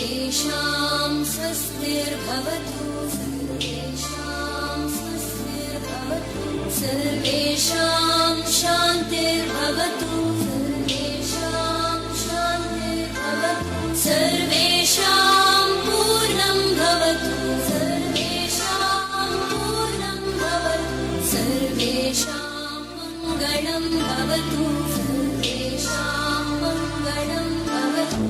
सर्वेषां स्वस्तिर्भवतु सर्वेषां स्वस्तिर्भवतु सर्वेषां शान्तिर्भवतु सर्वेषां शान्तिर्भवतु सर्वेषां पूर्णं भवतु सर्वेषां पूर्णं भवतु सर्वेषां मङ्गलं भवतु सर्वेषां मङ्गलं भवतु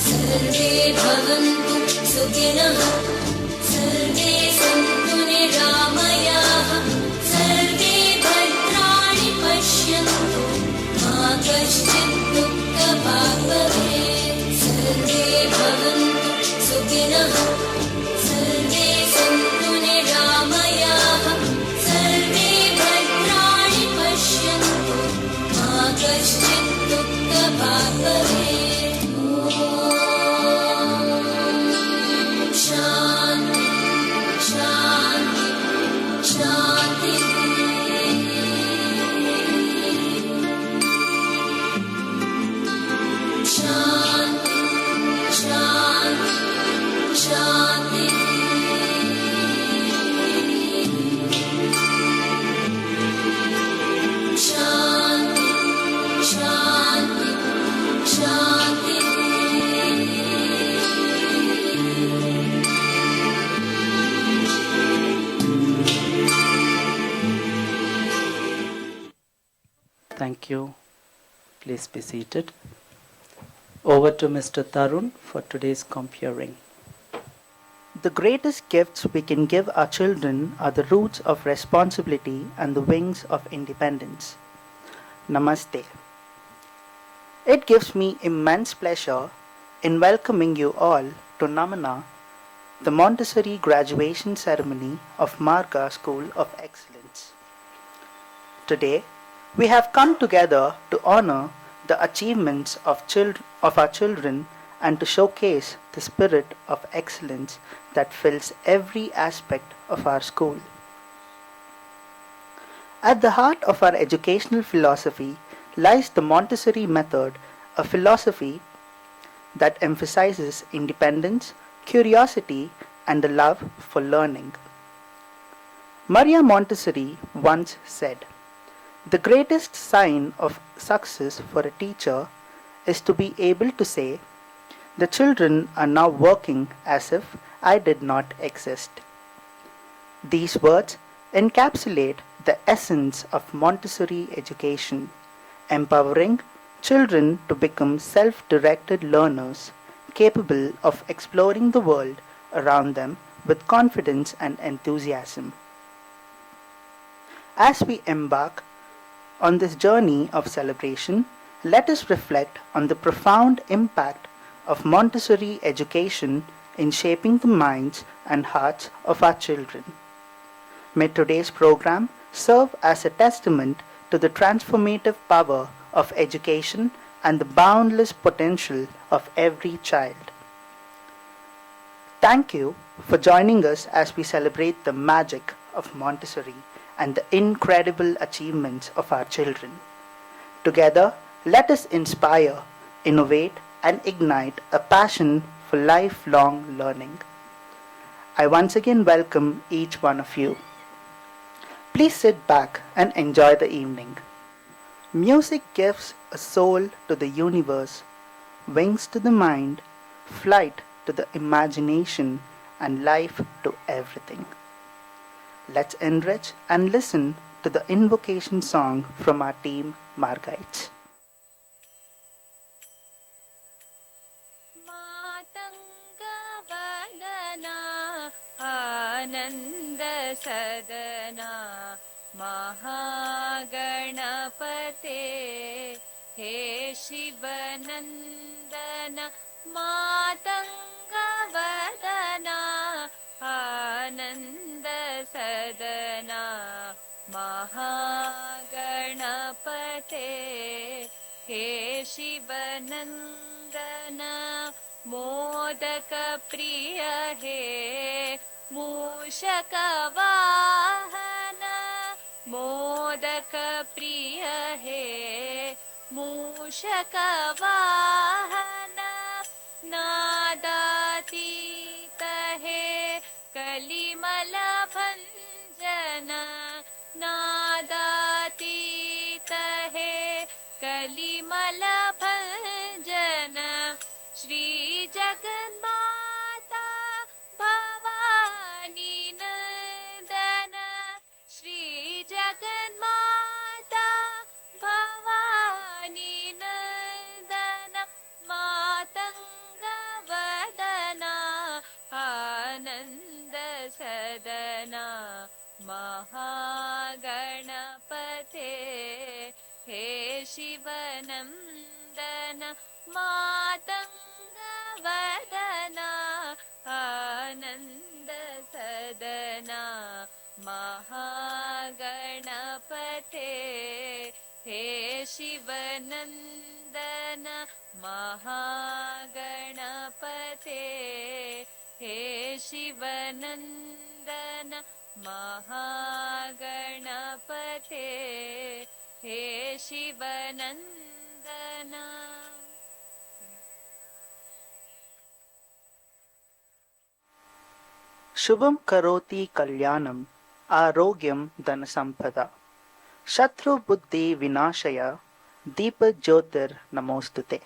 सर्वे भवन्तु सुखिनः सर्वे सन्तु निरामयाः सर्वे भद्राणि पश्यन्तु मा कश्चित् दुःखभाग् भवेत् सर्वे भवन्तु सुखिनः सर्वे सन्तु निरामयाः सर्वे भद्राणि पश्यन्तु मा कश्चित् दुःखभाग् भवेत् शान्ति शान्ति शान्ति शान्ति शान्ति शान्ति शान्ति शान्ति शान्ति Thank you. Please be seated. Over to Mr. Tarun for today's comparing. The greatest gifts we can give our children are the roots of responsibility and the wings of independence. Namaste. It gives me immense pleasure in welcoming you all to Namana, the Montessori graduation ceremony of Marga School of Excellence. Today, we have come together to honor the achievements of our children and to showcase the spirit of excellence that fills every aspect of our school. At the heart of our educational philosophy lies the Montessori method, a philosophy that emphasizes independence, curiosity, and a love for learning. Maria Montessori once said, "The greatest sign of success for a teacher is to be able to say, 'The children are now working as if I did not exist.'" These words encapsulate the essence of Montessori education, empowering children to become self-directed learners capable of exploring the world around them with confidence and enthusiasm. As we embark on this journey of celebration, let us reflect on the profound impact of Montessori education in shaping the minds and hearts of our children. May today's program serve as a testament to the transformative power of education and the boundless potential of every child. Thank you for joining us as we celebrate the magic of Montessori and the incredible achievements of our children. Together, let us inspire, innovate, and ignite a passion for lifelong learning. I once again welcome each one of you. Please sit back and enjoy the evening. Music gives a soul to the universe, wings to the mind, flight to the imagination, and life to everything. Let's enrich and listen to the invocation song from our team Margites. Matangavadana Ananda Sadana Mahaganapate He Shivanandana Matangavadana Ananda Sadana Mahaganapate He Shivanandana modak प्रिय हे मूषक वाहन मोदक प्रिय हे मूषक वाहन नादातीत हे कलिमल भंजन नादातीत हे कलिमल भंजन श्री जगन्माता भवानी नंदन श्री जगन्माता भवानी नंदन मातंग वदना आनंद सदना महागणपते हे शिवनंदन मातंग वदना आनंद सदना महागणपते हे शिवनंदन महागणपते हे शिवनंदन महागणपते हे शिवनंदन. शुभम करोति कल्याणम आरोग्यम धन संपदा शत्रु बुद्धि विनाशय दीप ज्योतिर नमोस्तुते.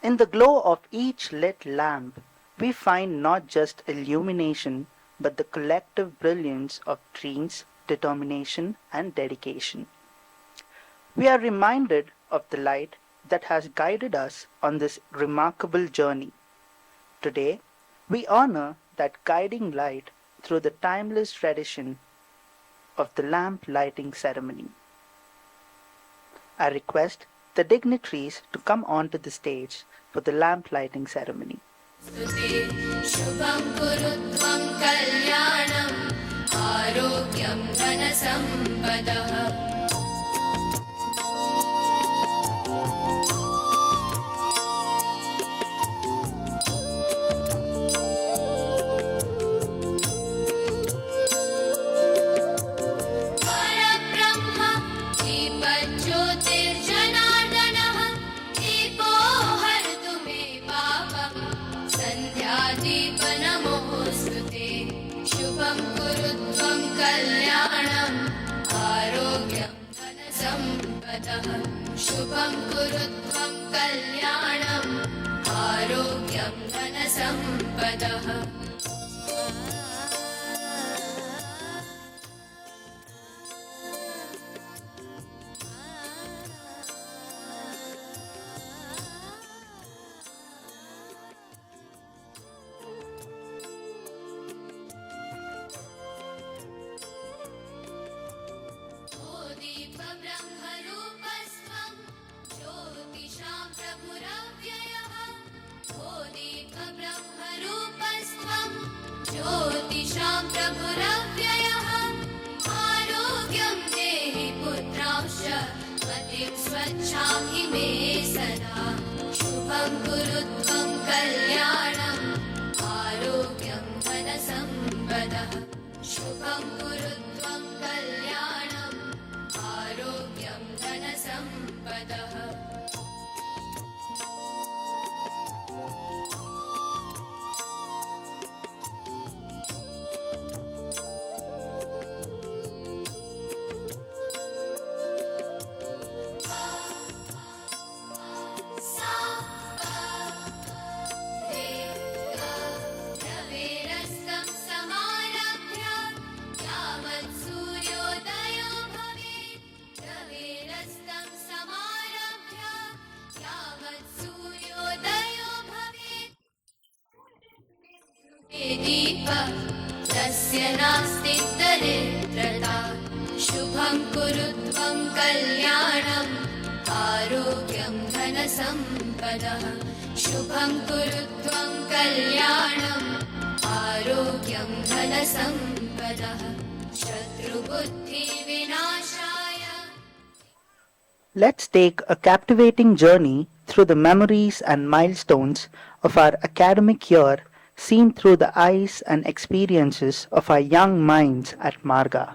In the glow of each lit lamp, we find not just illumination but the collective brilliance of dreams, determination, and dedication. We are reminded of the light that has guided us on this remarkable journey. Today, we honor that guiding light through the timeless tradition of the lamp lighting ceremony. I request the dignitaries to come onto the stage for the lamp lighting ceremony. शुभं कुरु त्वं कल्याणम् आरोग्यं धनसम्पदः परब्रह्म दीपज्योतिर्जनार्दनः दीपो हरतु मे पापम् सन्ध्यादीप नमोऽस्तुते. शुभं कुरु त्वं कल्याणम् आरोग्यं धनसम्पदः शुभं कुरु त्वं कल्याणम् आरोग्यं धनसम्पदः. ब्रह्मरूपस्त्वं ज्योतिषां प्रभुरव्ययः ओ दीपब्रह्मरूपस्त्वं ज्योतिषां प्रभुरव्ययः आरोग्यं देहि पुत्रांश्च मतिं स्वच्छां हि मे सदा. शुभं कुरु त्वं कल्याणम् आरोग्यं धनसम्पदः शुभं कुरु त्वं कल्याणम् आरोग्यं धनसम्पदः. रवेरस्तं समारभ्य यावत् सूर्योदयो भवेत् रवेरस्तं समारभ्य यावत् सूर्योदयो भवेत्. दीपः तस्य नास्ति दरिद्रता. शुभं कुरु त्वं कल्याणम् आरोग्यं धनसम्पदः शुभं कुरु त्वं कल्याणम् आरोग्यं धनसम्पदः शत्रुबुद्धिविनाशाय. Let's take a captivating journey through the memories and milestones of our academic year, seen through the eyes and experiences of our young minds at Marga.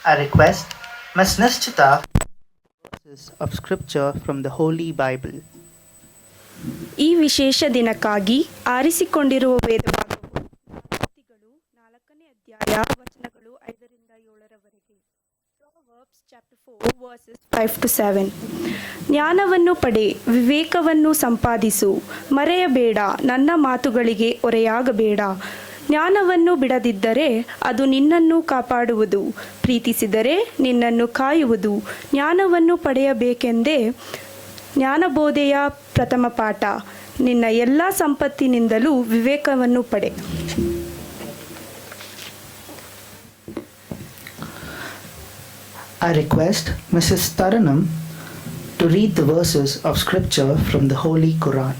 I request Ms. Nishchita verses of scripture from the Holy Bible. ಈ ವಿಶೇಷ ದಿನಕ್ಕಾಗಿ ಆರಿಸಿಕೊಂಡಿರುವ ವೇದಭಾಗವು ಲಾವಿಗಳು 4ನೇ ಅಧ್ಯಾಯ ವಚನಗಳು 5ರಿಂದ 7ರವರೆಗೆ. Proverbs chapter 4 verses 5 to 7. ಜ್ಞಾನವನ್ನು ಪಡೆ, ವಿವೇಕವನ್ನು ಸಂಪಾದಿಸು, ಮರೆಯಬೇಡ, ನನ್ನ ಮಾತುಗಳಿಗೆ ಹೊರೆಯಾಗಬೇಡ. ಜ್ಞಾನವನ್ನು ಬಿಡದಿದ್ದರೆ ಅದು ನಿನ್ನನ್ನು ಕಾಪಾಡುವುದು, ಪ್ರೀತಿಸಿದರೆ ನಿನ್ನನ್ನು ಕಾಯುವುದು. ಜ್ಞಾನವನ್ನು ಪಡೆಯಬೇಕೆಂದೇ ಜ್ಞಾನಬೋಧೆಯ ಪ್ರಥಮ ಪಾಠ. ನಿನ್ನ ಎಲ್ಲ ಸಂಪತ್ತಿನಿಂದಲೂ ವಿವೇಕವನ್ನು ಪಡೆ. I request Mrs. Taranam to read the verses of scripture from the Holy Quran.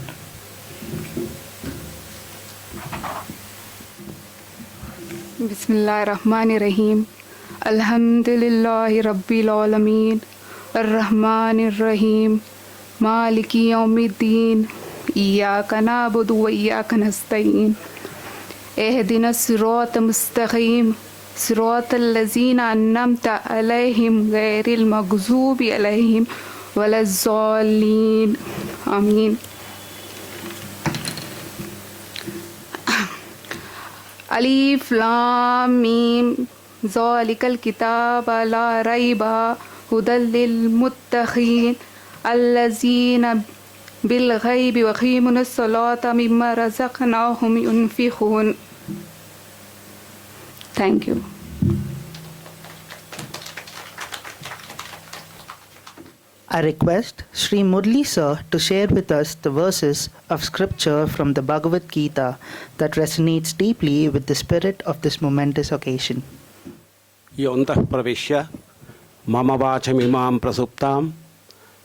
बिस्मिल्लाहिर्रहमानिर्रहीम अल्हम्दुलिल्लाहि रब्बिल आलमीन अर्रहमानिर्रहीम मालिकी यौमिद्दीन इय्याका नअबुदु व इय्याका नस्तईन इहदिनस सिरातल मुस्तक़ीम सिरातल लज़ीना अन्अमता अलैहिम गैरिल मग़ज़ूबि अलैहिम वलज़्ज़ालिन आमीन. अलीफ लाम मीम ज़ालिकल किताब ला रैबा हुदल लिल मुत्तक़ीन अल्लज़ीना बिल गैबि व यक़ीमुनस सलाता मिम्मा रज़क़नाहुम युनफ़िक़ून. Thank you. I request Sri Murli sir to share with us the verses of scripture from the Bhagavad Gita that resonates deeply with the spirit of this momentous occasion. योऽन्तः प्रविश्य मम वाचमिमां प्रसुप्तां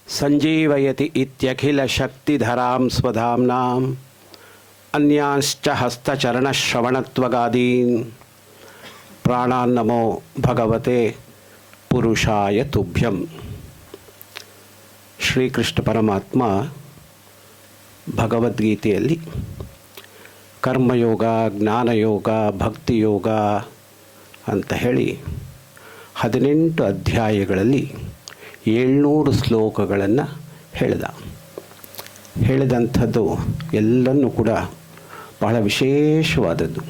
सञ्जीवयति इत्यखिलशक्तिधरां स्वधाम्नाम् अन्यांश्च हस्तचरणश्रवणत्वगादीन् प्राणान्नमो भगवते पुरुषाय तुभ्यं. ಶ್ರೀಕೃಷ್ಣ ಪರಮಾತ್ಮ ಭಗವದ್ಗೀತೆಯಲ್ಲಿ ಕರ್ಮಯೋಗ, ಜ್ಞಾನಯೋಗ, ಭಕ್ತಿಯೋಗ ಅಂತ ಹೇಳಿ 18 ಅಧ್ಯಾಯಗಳಲ್ಲಿ 700 ಶ್ಲೋಕಗಳನ್ನು ಹೇಳಿದಂಥದ್ದು ಎಲ್ಲನೂ ಕೂಡ ಬಹಳ ವಿಶೇಷವಾದದ್ದು.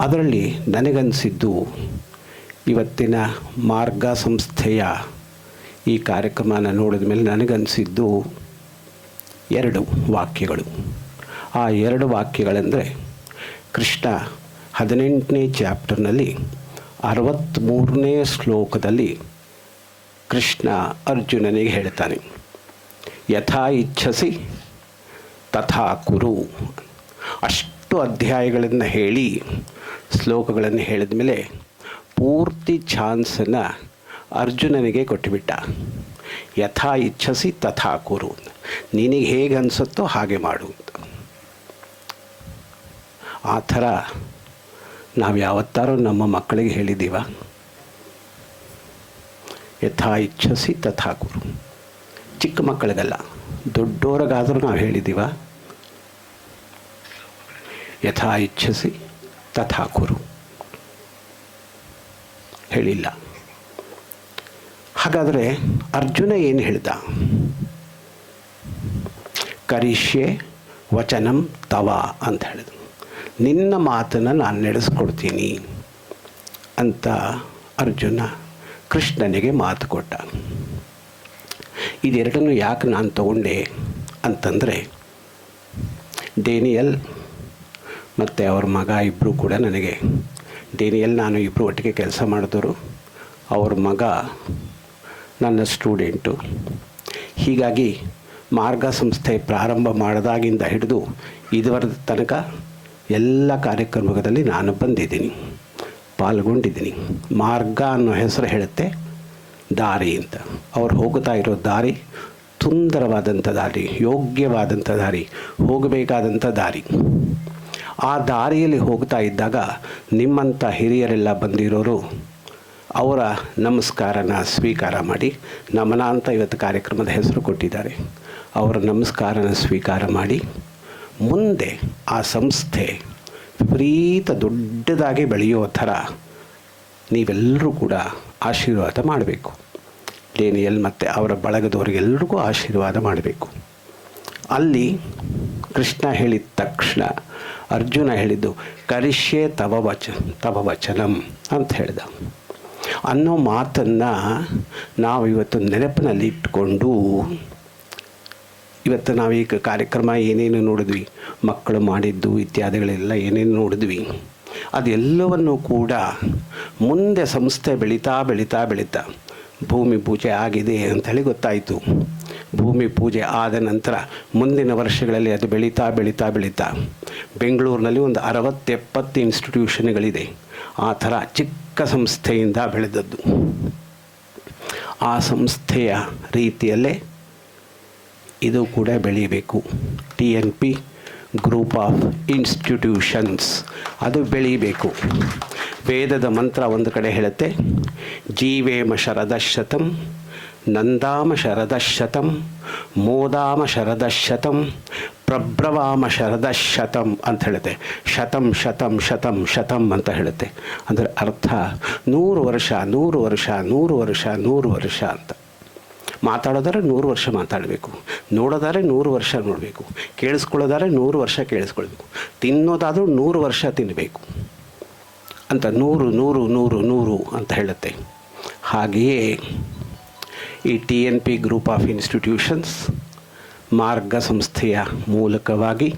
ಅದರಲ್ಲಿ ನನಗನ್ನಿಸಿದ್ದು ಇವತ್ತಿನ ಮಾರ್ಗ ಸಂಸ್ಥೆಯ ಈ ಕಾರ್ಯಕ್ರಮನ ನೋಡಿದ ಮೇಲೆ ನನಗನ್ನಿಸಿದ್ದು 2 ವಾಕ್ಯಗಳು. ಆ 2 ವಾಕ್ಯಗಳೆಂದರೆ ಕೃಷ್ಣ 18ನೇ ಚಾಪ್ಟರ್ನಲ್ಲಿ 63ನೇ ಶ್ಲೋಕದಲ್ಲಿ ಕೃಷ್ಣ ಅರ್ಜುನನಿಗೆ ಹೇಳ್ತಾನೆ, ಯಥಾ ಇಚ್ಛಸಿ ತಥಾ ಕುರು. ಅಷ್ಟು ಅಧ್ಯಾಯಗಳನ್ನು ಹೇಳಿ ಶ್ಲೋಕಗಳನ್ನು ಹೇಳಿದ ಮೇಲೆ ಪೂರ್ತಿ ಚಾನ್ಸನ್ನು ಅರ್ಜುನನಿಗೆ ಕೊಟ್ಟುಬಿಟ್ಟ. ಯಥಾ ಇಚ್ಛಸಿ ತಥಾ ಕುರು, ನಿನಗೆ ಹೇಗೆ ಅನಿಸುತ್ತೋ ಹಾಗೆ ಮಾಡು ಅಂತ. ಆ ಥರ ನಾವು ಯಾವತ್ತಾರು ನಮ್ಮ ಮಕ್ಕಳಿಗೆ ಹೇಳಿದ್ದೀವ? ಯಥಾ ಇಚ್ಛಸಿ ತಥಾ ಕುರು. ಚಿಕ್ಕ ಮಕ್ಕಳಿಗಲ್ಲ, ದೊಡ್ಡೋರಿಗಾದರೂ ನಾವು ಹೇಳಿದ್ದೀವ? ಯಥಾ ಇಚ್ಛಸಿ ತಥಾ ಕುರು ಹೇಳಿಲ್ಲ. ಹಾಗಾದರೆ ಅರ್ಜುನ ಏನು ಹೇಳ್ದ? ಕರಿಷ್ಯೆ ವಚನಂ ತವ ಅಂತ ಹೇಳಿದ. ನಿನ್ನ ಮಾತನ್ನು ನಾನು ನಡೆಸ್ಕೊಡ್ತೀನಿ ಅಂತ ಅರ್ಜುನ ಕೃಷ್ಣನಿಗೆ ಮಾತು ಕೊಟ್ಟ. ಇದೆರಡನ್ನು ಯಾಕೆ ನಾನು ತಗೊಂಡೆ ಅಂತಂದರೆ, ಡೇನಿಯಲ್ ಮತ್ತು ಅವ್ರ ಮಗ ಇಬ್ಬರು ಕೂಡ ನನಗೆ, ಡೇನಿಯಲ್ ನಾನು ಇಬ್ಬರು ಒಟ್ಟಿಗೆ ಕೆಲಸ ಮಾಡಿದವರು, ಅವ್ರ ಮಗ ನನ್ನ ಸ್ಟೂಡೆಂಟು. ಹೀಗಾಗಿ ಮಾರ್ಗ ಸಂಸ್ಥೆ ಪ್ರಾರಂಭ ಮಾಡಿದಾಗಿಂದ ಹಿಡಿದು ಇದುವರೆದ ತನಕ ಎಲ್ಲ ಕಾರ್ಯಕ್ರಮದಲ್ಲಿ ನಾನು ಬಂದಿದ್ದೀನಿ, ಪಾಲ್ಗೊಂಡಿದ್ದೀನಿ. ಮಾರ್ಗ ಅನ್ನೋ ಹೆಸರು ಹೇಳುತ್ತೆ ದಾರಿ ಅಂತ. ಅವ್ರು ಹೋಗ್ತಾ ಇರೋ ದಾರಿ ಸುಂದರವಾದಂಥ ದಾರಿ, ಯೋಗ್ಯವಾದಂಥ ದಾರಿ, ಹೋಗಬೇಕಾದಂಥ ದಾರಿ. ಆ ದಾರಿಯಲ್ಲಿ ಹೋಗ್ತಾ ಇದ್ದಾಗ ನಿಮ್ಮಂಥ ಹಿರಿಯರೆಲ್ಲ ಬಂದಿರೋರು ಅವರ ನಮಸ್ಕಾರನ ಸ್ವೀಕಾರ ಮಾಡಿ, ನಮನ ಅಂತ ಇವತ್ತು ಕಾರ್ಯಕ್ರಮದ ಹೆಸರು ಕೊಟ್ಟಿದ್ದಾರೆ, ಅವರ ನಮಸ್ಕಾರನ ಸ್ವೀಕಾರ ಮಾಡಿ ಮುಂದೆ ಆ ಸಂಸ್ಥೆ ವಿಪರೀತ ದೊಡ್ಡದಾಗಿ ಬೆಳೆಯೋ ಥರ ನೀವೆಲ್ಲರೂ ಕೂಡ ಆಶೀರ್ವಾದ ಮಾಡಬೇಕು. ಡೇನಿಯಲ್ ಮತ್ತು ಅವರ ಬಳಗದವರಿಗೆಲ್ಲರಿಗೂ ಆಶೀರ್ವಾದ ಮಾಡಬೇಕು. ಅಲ್ಲಿ ಕೃಷ್ಣ ಹೇಳಿದ ತಕ್ಷಣ ಅರ್ಜುನ ಹೇಳಿದ್ದು ಕರಿಷ್ಯೆ ತವ ವಚನಂ ಅಂತ ಹೇಳ್ದ. ಅನ್ನೋ ಮಾತನ್ನು ನಾವು ಇವತ್ತು ನೆನಪಿನಲ್ಲಿ ಇಟ್ಕೊಂಡು ಇವತ್ತು ನಾವೀಗ ಕಾರ್ಯಕ್ರಮ ಏನೇನು ನೋಡಿದ್ವಿ, ಮಕ್ಕಳು ಮಾಡಿದ್ದು ಇತ್ಯಾದಿಗಳೆಲ್ಲ ಏನೇನು ನೋಡಿದ್ವಿ, ಅದೆಲ್ಲವನ್ನು ಕೂಡ ಮುಂದೆ ಸಂಸ್ಥೆ ಬೆಳೀತಾ ಭೂಮಿ ಪೂಜೆ ಆಗಿದೆ ಅಂಥೇಳಿ ಗೊತ್ತಾಯಿತು. ಭೂಮಿ ಪೂಜೆ ಆದ ನಂತರ ಮುಂದಿನ ವರ್ಷಗಳಲ್ಲಿ ಅದು ಬೆಳೀತಾ ಬೆಂಗಳೂರಿನಲ್ಲಿ ಒಂದು 60-70 ಇನ್ಸ್ಟಿಟ್ಯೂಷನ್ಗಳಿದೆ. ಆ ಥರ ಚಿಕ್ಕ ಸಂಸ್ಥೆಯಿಂದ ಬೆಳೆದದ್ದು. ಆ ಸಂಸ್ಥೆಯ ರೀತಿಯಲ್ಲೇ ಇದು ಕೂಡ ಬೆಳೀಬೇಕು. TNP ಗ್ರೂಪ್ ಆಫ್ ಇನ್ಸ್ಟಿಟ್ಯೂಷನ್ಸ್ ಅದು ಬೆಳೀಬೇಕು. ವೇದದ ಮಂತ್ರ ಒಂದು ಕಡೆ ಹೇಳುತ್ತೆ, ಜೀವೇಮ ಶರದಶತಂ, ನಂದಾಮ ಶರದಶತಂ, ಮೋದಾಮ ಶರದಶತಂ, ಪ್ರಬ್ರವಾಮ ಶರದಶತಂ ಅಂತ ಹೇಳುತ್ತೆ. ಶತಂ ಶತಂ ಶತಂ ಶತಂ ಅಂತ ಹೇಳುತ್ತೆ. ಅಂದರೆ ಅರ್ಥ 100 ವರ್ಷ 100 ವರ್ಷ 100 ವರ್ಷ 100 ವರ್ಷ ಅಂತ. ಮಾತಾಡೋದಾದ್ರೆ 100 ವರ್ಷ ಮಾತಾಡಬೇಕು, ನೋಡೋದಾದ್ರೆ 100 ವರ್ಷ ನೋಡಬೇಕು, ಕೇಳಿಸ್ಕೊಳ್ಳೋದಾದ್ರೆ 100 ವರ್ಷ ಕೇಳಿಸ್ಕೊಳ್ಬೇಕು, ತಿನ್ನೋದಾದರೂ 100 ವರ್ಷ ತಿನ್ನಬೇಕು ಅಂತ 100 100 100 100 ಅಂತ ಹೇಳುತ್ತೆ. ಹಾಗೆಯೇ ಈ TNP ಗ್ರೂಪ್ ಆಫ್ ಇನ್ಸ್ಟಿಟ್ಯೂಷನ್ಸ್ ಮಾರ್ಗ ಸಂಸ್ಥೆಯ ಮೂಲಕವಾಗಿ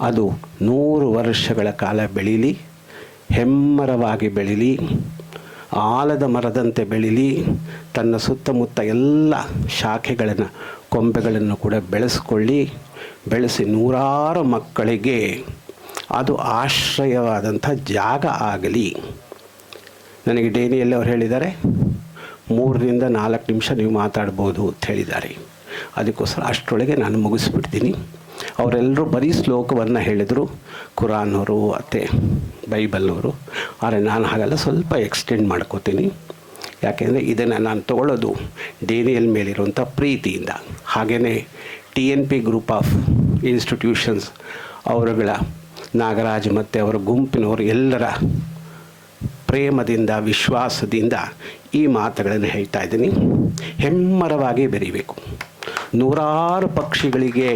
ಅದು 100 ವರ್ಷಗಳ ಕಾಲ ಬೆಳೀಲಿ, ಹೆಮ್ಮರವಾಗಿ ಬೆಳೀಲಿ, ಆಲದ ಮರದಂತೆ ಬೆಳೀಲಿ, ತನ್ನ ಸುತ್ತಮುತ್ತ ಎಲ್ಲ ಶಾಖೆಗಳನ್ನು ಕೊಂಬೆಗಳನ್ನು ಕೂಡ ಬೆಳೆಸಿ ನೂರಾರು ಮಕ್ಕಳಿಗೆ ಅದು ಆಶ್ರಯವಾದಂಥ ಜಾಗ ಆಗಲಿ. ನನಗೆ ಡೇನಿಯಲ್ಲಿ ಅವರು ಹೇಳಿದ್ದಾರೆ 3-4 ನಿಮಿಷ ನೀವು ಮಾತಾಡ್ಬೋದು ಅಂತ ಹೇಳಿದ್ದಾರೆ. ಅದಕ್ಕೋಸ್ಕರ ಅಷ್ಟರೊಳಗೆ ನಾನು ಮುಗಿಸ್ಬಿಡ್ತೀನಿ. ಅವರೆಲ್ಲರೂ ಬರೀ ಶ್ಲೋಕವನ್ನು ಹೇಳಿದರು, ಕುರಾನವರು ಮತ್ತು ಬೈಬಲ್ನವರು. ಆದರೆ ನಾನು ಹಾಗೆಲ್ಲ ಸ್ವಲ್ಪ ಎಕ್ಸ್ಟೆಂಡ್ ಮಾಡ್ಕೋತೀನಿ. ಯಾಕೆಂದರೆ ಇದನ್ನು ನಾನು ತಗೊಳ್ಳೋದು ಡೇನಿಯಲ್ ಮೇಲಿರುವಂಥ ಪ್ರೀತಿಯಿಂದ. ಹಾಗೆಯೇ TNP ಗ್ರೂಪ್ ಆಫ್ ಇನ್ಸ್ಟಿಟ್ಯೂಷನ್ಸ್ ಅವರುಗಳ ನಾಗರಾಜ್ ಮತ್ತು ಅವರ ಗುಂಪಿನವರು ಎಲ್ಲರ ಪ್ರೇಮದಿಂದ ವಿಶ್ವಾಸದಿಂದ ಈ ಮಾತುಗಳನ್ನು ಹೇಳ್ತಾ ಇದ್ದೀನಿ. ಹೆಮ್ಮರವಾಗಿ ಬೆರೀಬೇಕು. ನೂರಾರು ಪಕ್ಷಿಗಳಿಗೆ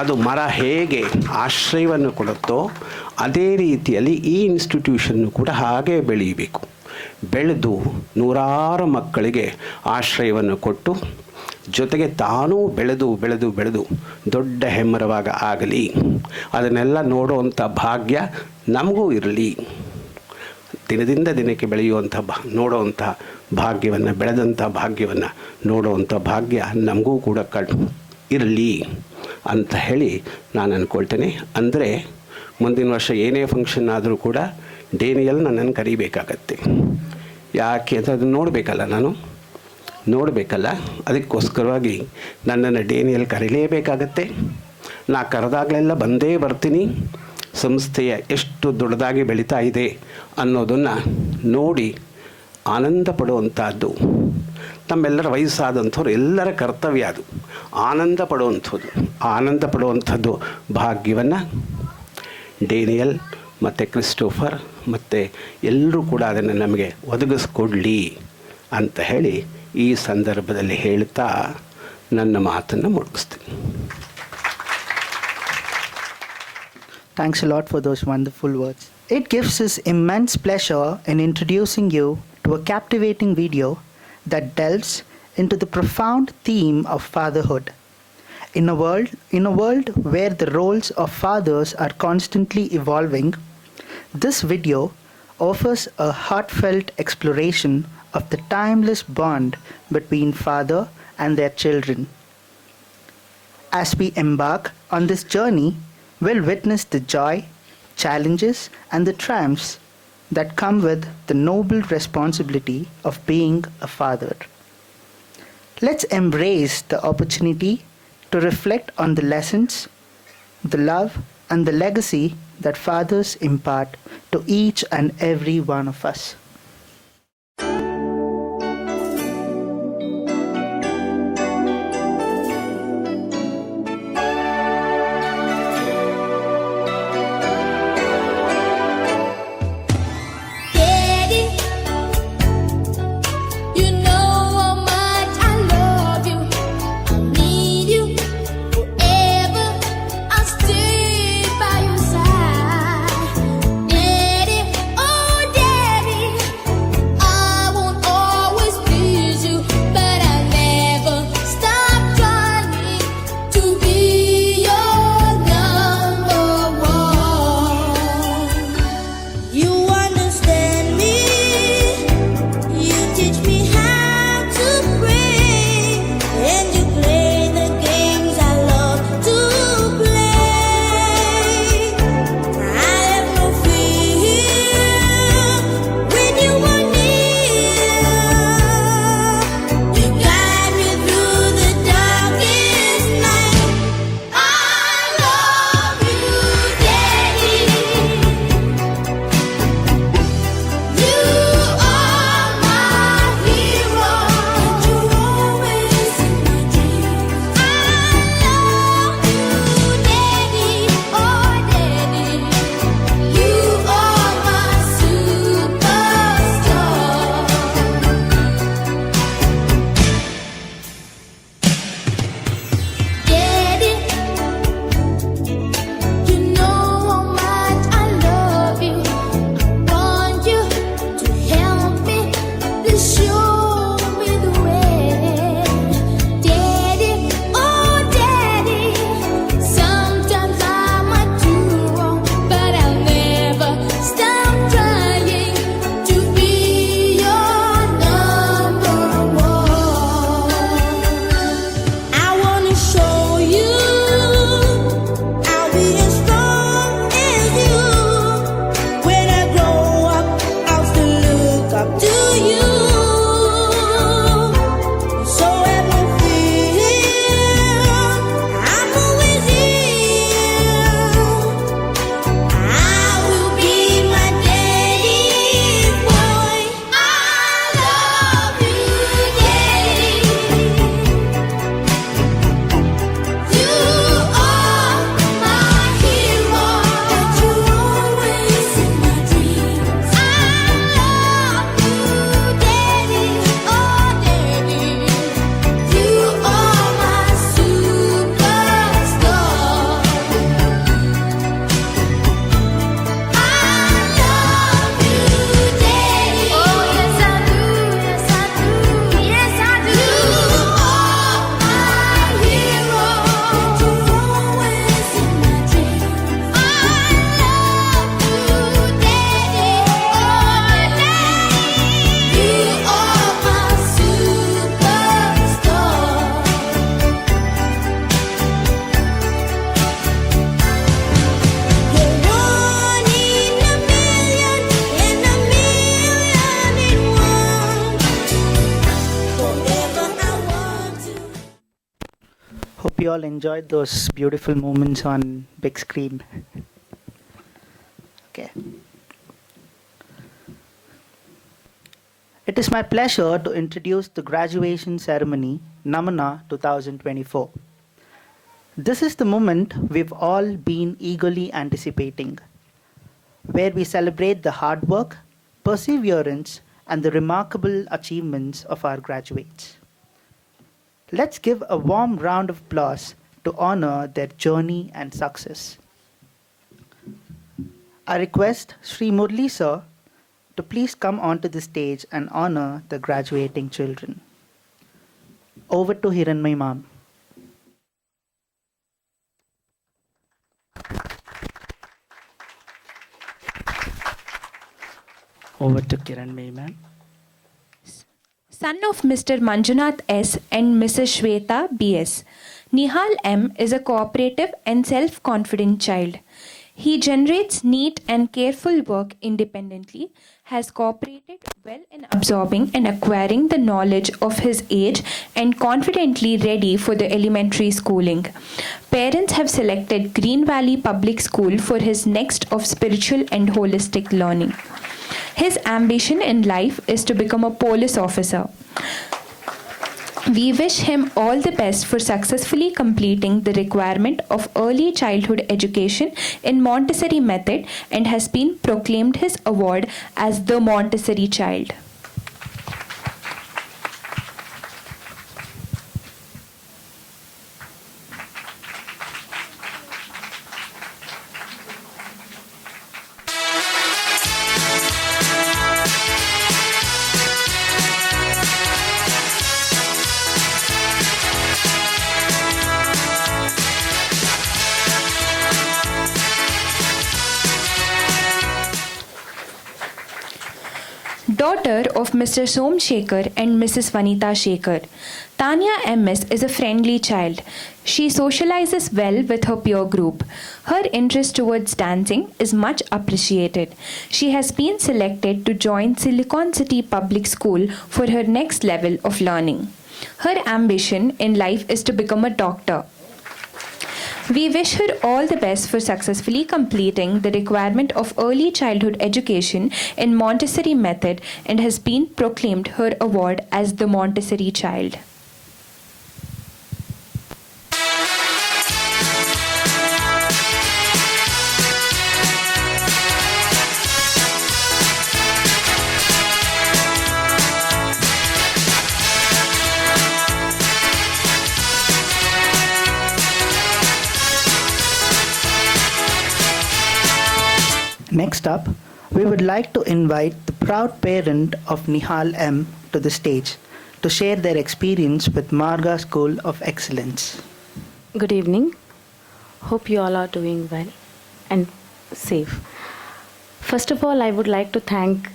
ಅದು ಮರ ಹೇಗೆ ಆಶ್ರಯವನ್ನು ಕೊಡುತ್ತೋ ಅದೇ ರೀತಿಯಲ್ಲಿ ಈ ಇನ್ಸ್ಟಿಟ್ಯೂಷನ್ನು ಕೂಡ ಹಾಗೆ ಬೆಳೀಬೇಕು. ಬೆಳೆದು ನೂರಾರು ಮಕ್ಕಳಿಗೆ ಆಶ್ರಯವನ್ನು ಕೊಟ್ಟು ಜೊತೆಗೆ ತಾನೂ ಬೆಳೆದು ದೊಡ್ಡ ಹೆಮ್ಮರವಾಗ ಆಗಲಿ. ಅದನ್ನೆಲ್ಲ ನೋಡುವಂಥ ಭಾಗ್ಯ ನಮಗೂ ಇರಲಿ. ದಿನದಿಂದ ದಿನಕ್ಕೆ ಬೆಳೆಯುವಂಥ ನೋಡುವಂಥ ಭಾಗ್ಯವನ್ನು, ಬೆಳೆದಂಥ ಭಾಗ್ಯವನ್ನು ನೋಡುವಂಥ ಭಾಗ್ಯ ನಮಗೂ ಕೂಡ ಇರಲಿ ಅಂತ ಹೇಳಿ ನಾನು ಅಂದ್ಕೊಳ್ತೇನೆ. ಅಂದರೆ ಮುಂದಿನ ವರ್ಷ ಏನೇ ಫಂಕ್ಷನ್ ಆದರೂ ಕೂಡ ಡೇನಿಯಲ್ ನನ್ನನ್ನು ಕರಿಬೇಕಾಗತ್ತೆ. ಯಾಕೆ ಅಂತ ಅದನ್ನು ನೋಡಬೇಕಲ್ಲ. ಅದಕ್ಕೋಸ್ಕರವಾಗಿ ನನ್ನನ್ನು ಡೇನಿಯಲ್ ಕರೀಲೇಬೇಕಾಗತ್ತೆ. ನಾ ಕರೆದಾಗಲೆಲ್ಲ ಬಂದೇ ಬರ್ತೀನಿ. ಸಂಸ್ಥೆಯ ಎಷ್ಟು ದೊಡ್ಡದಾಗಿ ಬೆಳೀತಾ ಇದೆ ಅನ್ನೋದನ್ನು ನೋಡಿ ಆನಂದ ಪಡುವಂಥದ್ದು ನಮ್ಮೆಲ್ಲರ ವಯಸ್ಸಾದಂಥವ್ರು ಎಲ್ಲರ ಕರ್ತವ್ಯ. ಅದು ಆನಂದ ಪಡುವಂಥದ್ದು ಭಾಗ್ಯವನ್ನು ಡೇನಿಯಲ್ ಮತ್ತು ಕ್ರಿಸ್ಟೋಫರ್ ಮತ್ತು ಎಲ್ಲರೂ ಕೂಡ ಅದನ್ನು ನಮಗೆ ಒದಗಿಸ್ಕೊಡ್ಲಿ ಅಂತ ಹೇಳಿ ಈ ಸಂದರ್ಭದಲ್ಲಿ ಹೇಳ್ತಾ ನನ್ನ ಮಾತನ್ನು ಮುಗಿಸ್ತೀನಿ. Thanks a lot for those wonderful words. It gives us immense pleasure in introducing you to a captivating video that delves into the profound theme of fatherhood. In a world where the roles of fathers are constantly evolving, this video offers a heartfelt exploration of the timeless bond between father and their children. As we embark on this journey, we'll witness the joy, challenges, and the triumphs that come with the noble responsibility of being a father. Let's embrace the opportunity to reflect on the lessons, the love, and the legacy that fathers impart to each and every one of us. you all enjoyed those beautiful moments on big screen. Okay. It is my pleasure to introduce the graduation ceremony, Namana 2024. This is the moment we've all been eagerly anticipating, where we celebrate the hard work, perseverance, and the remarkable achievements of our graduates. Let's give a warm round of applause to honor their journey and success. I request Sri Murli sir to please come onto the stage and honor the graduating children. Over to Hiranmay ma'am. Over to Kiranmay ma'am. Son of Mr. Manjunath S. and Mrs. Shweta B.S., Nihal M. is a cooperative and self-confident child. He generates neat and careful work independently, has cooperated well in absorbing and acquiring the knowledge of his age, and confidently ready for the elementary schooling. Parents have selected Green Valley Public School for his next of spiritual and holistic learning. His ambition in life is to become a police officer. We wish him all the best for successfully completing the requirement of early childhood education in Montessori method, and has been proclaimed his award as the Montessori child. Daughter of Mr. Som Shekhar and Mrs. Vanita Shekhar, Tanya MS is a friendly child. She socializes well with her peer group. Her interest towards dancing is much appreciated. She has been selected to join Silicon City Public School for her next level of learning. Her ambition in life is to become a doctor. We wish her all the best for successfully completing the requirement of early childhood education in Montessori method, and has been proclaimed her award as the Montessori child. Next up, we would like to invite the proud parent of Nihal M to the stage to share their experience with Marga School of Excellence. Good evening. Hope you all are doing well and safe. First of all, I would like to thank.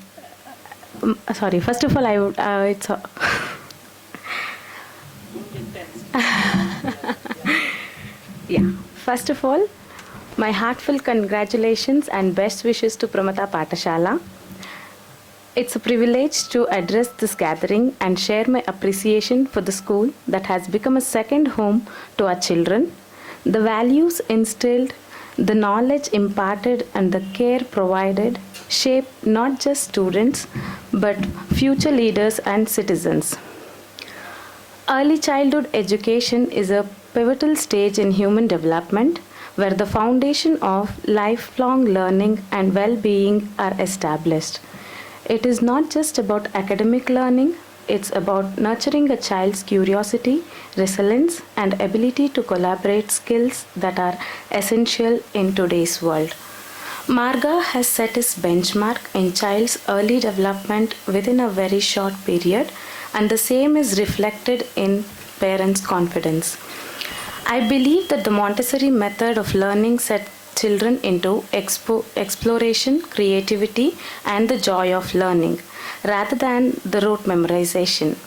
First of all, I would. It's. Yeah. First of all, my heartfelt congratulations and best wishes to Pramata Patashala. It's a privilege to address this gathering and share my appreciation for the school that has become a second home to our children. The values instilled, the knowledge imparted, and the care provided shape not just students but future leaders and citizens. Early childhood education is a pivotal stage in human development, where the foundation of lifelong learning and well-being are established. It is not just about academic learning, it's about nurturing a child's curiosity, resilience, and ability to collaborate, skills that are essential in today's world. Marga has set its benchmark in child's early development within a very short period, and the same is reflected in parents' confidence. I believe that the Montessori method of learning sets children into exploration, creativity, and the joy of learning, rather than the rote memorization.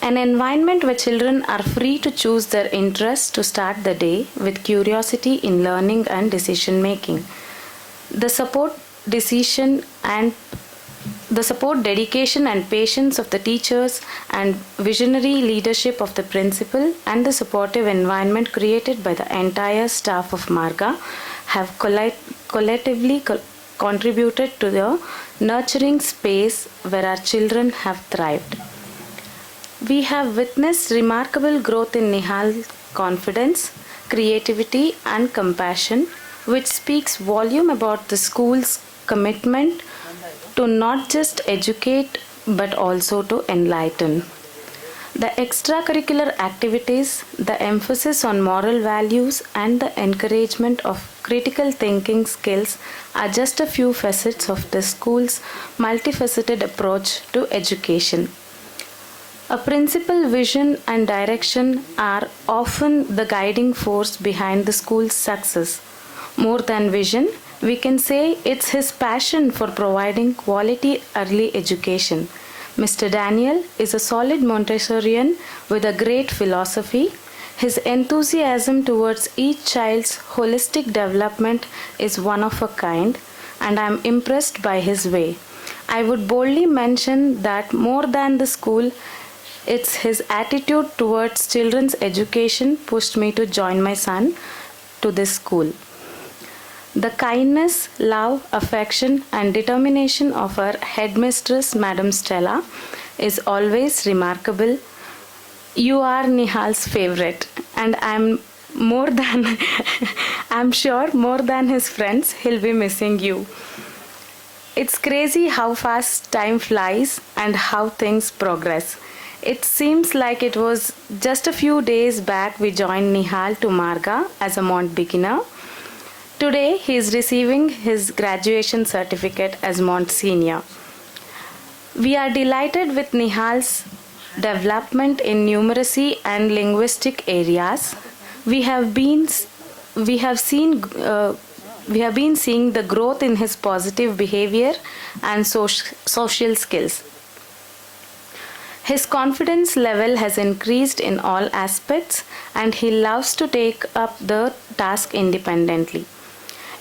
An environment where children are free to choose their interests to start the day with curiosity in learning and decision making. The support decision and the support, dedication, and patience of the teachers, and visionary leadership of the principal, and the supportive environment created by the entire staff of Marga have collectively contributed to the nurturing space where our children have thrived. We have witnessed remarkable growth in Nihal's confidence, creativity, and compassion, which speaks volume about the school's commitment to not just educate but also to enlighten. The extracurricular activities, the emphasis on moral values, and the encouragement of critical thinking skills are just a few facets of the school's multifaceted approach to education. A principal's vision and direction are often the guiding force behind the school's success. More than vision, we can say it's his passion for providing quality early education. Mr. Daniel is a solid Montessorian with a great philosophy. His enthusiasm towards each child's holistic development is one of a kind, and I am impressed by his way. I would boldly mention that more than the school, it's his attitude towards children's education pushed me to join my son to this school. The kindness, love, affection, and determination of our headmistress, Madam Stella, is always remarkable. You are Nihal's favorite, and I'm sure more than his friends, he'll be missing you. It's crazy how fast time flies and how things progress. It seems like it was just a few days back we joined Nihal to Marga as a Mont beginner. Today he is receiving his graduation certificate as Mont senior. We are delighted with Nihal's development in numeracy and linguistic areas. We have been seeing the growth in his positive behavior and social skills. His confidence level has increased in all aspects, and he loves to take up the task independently.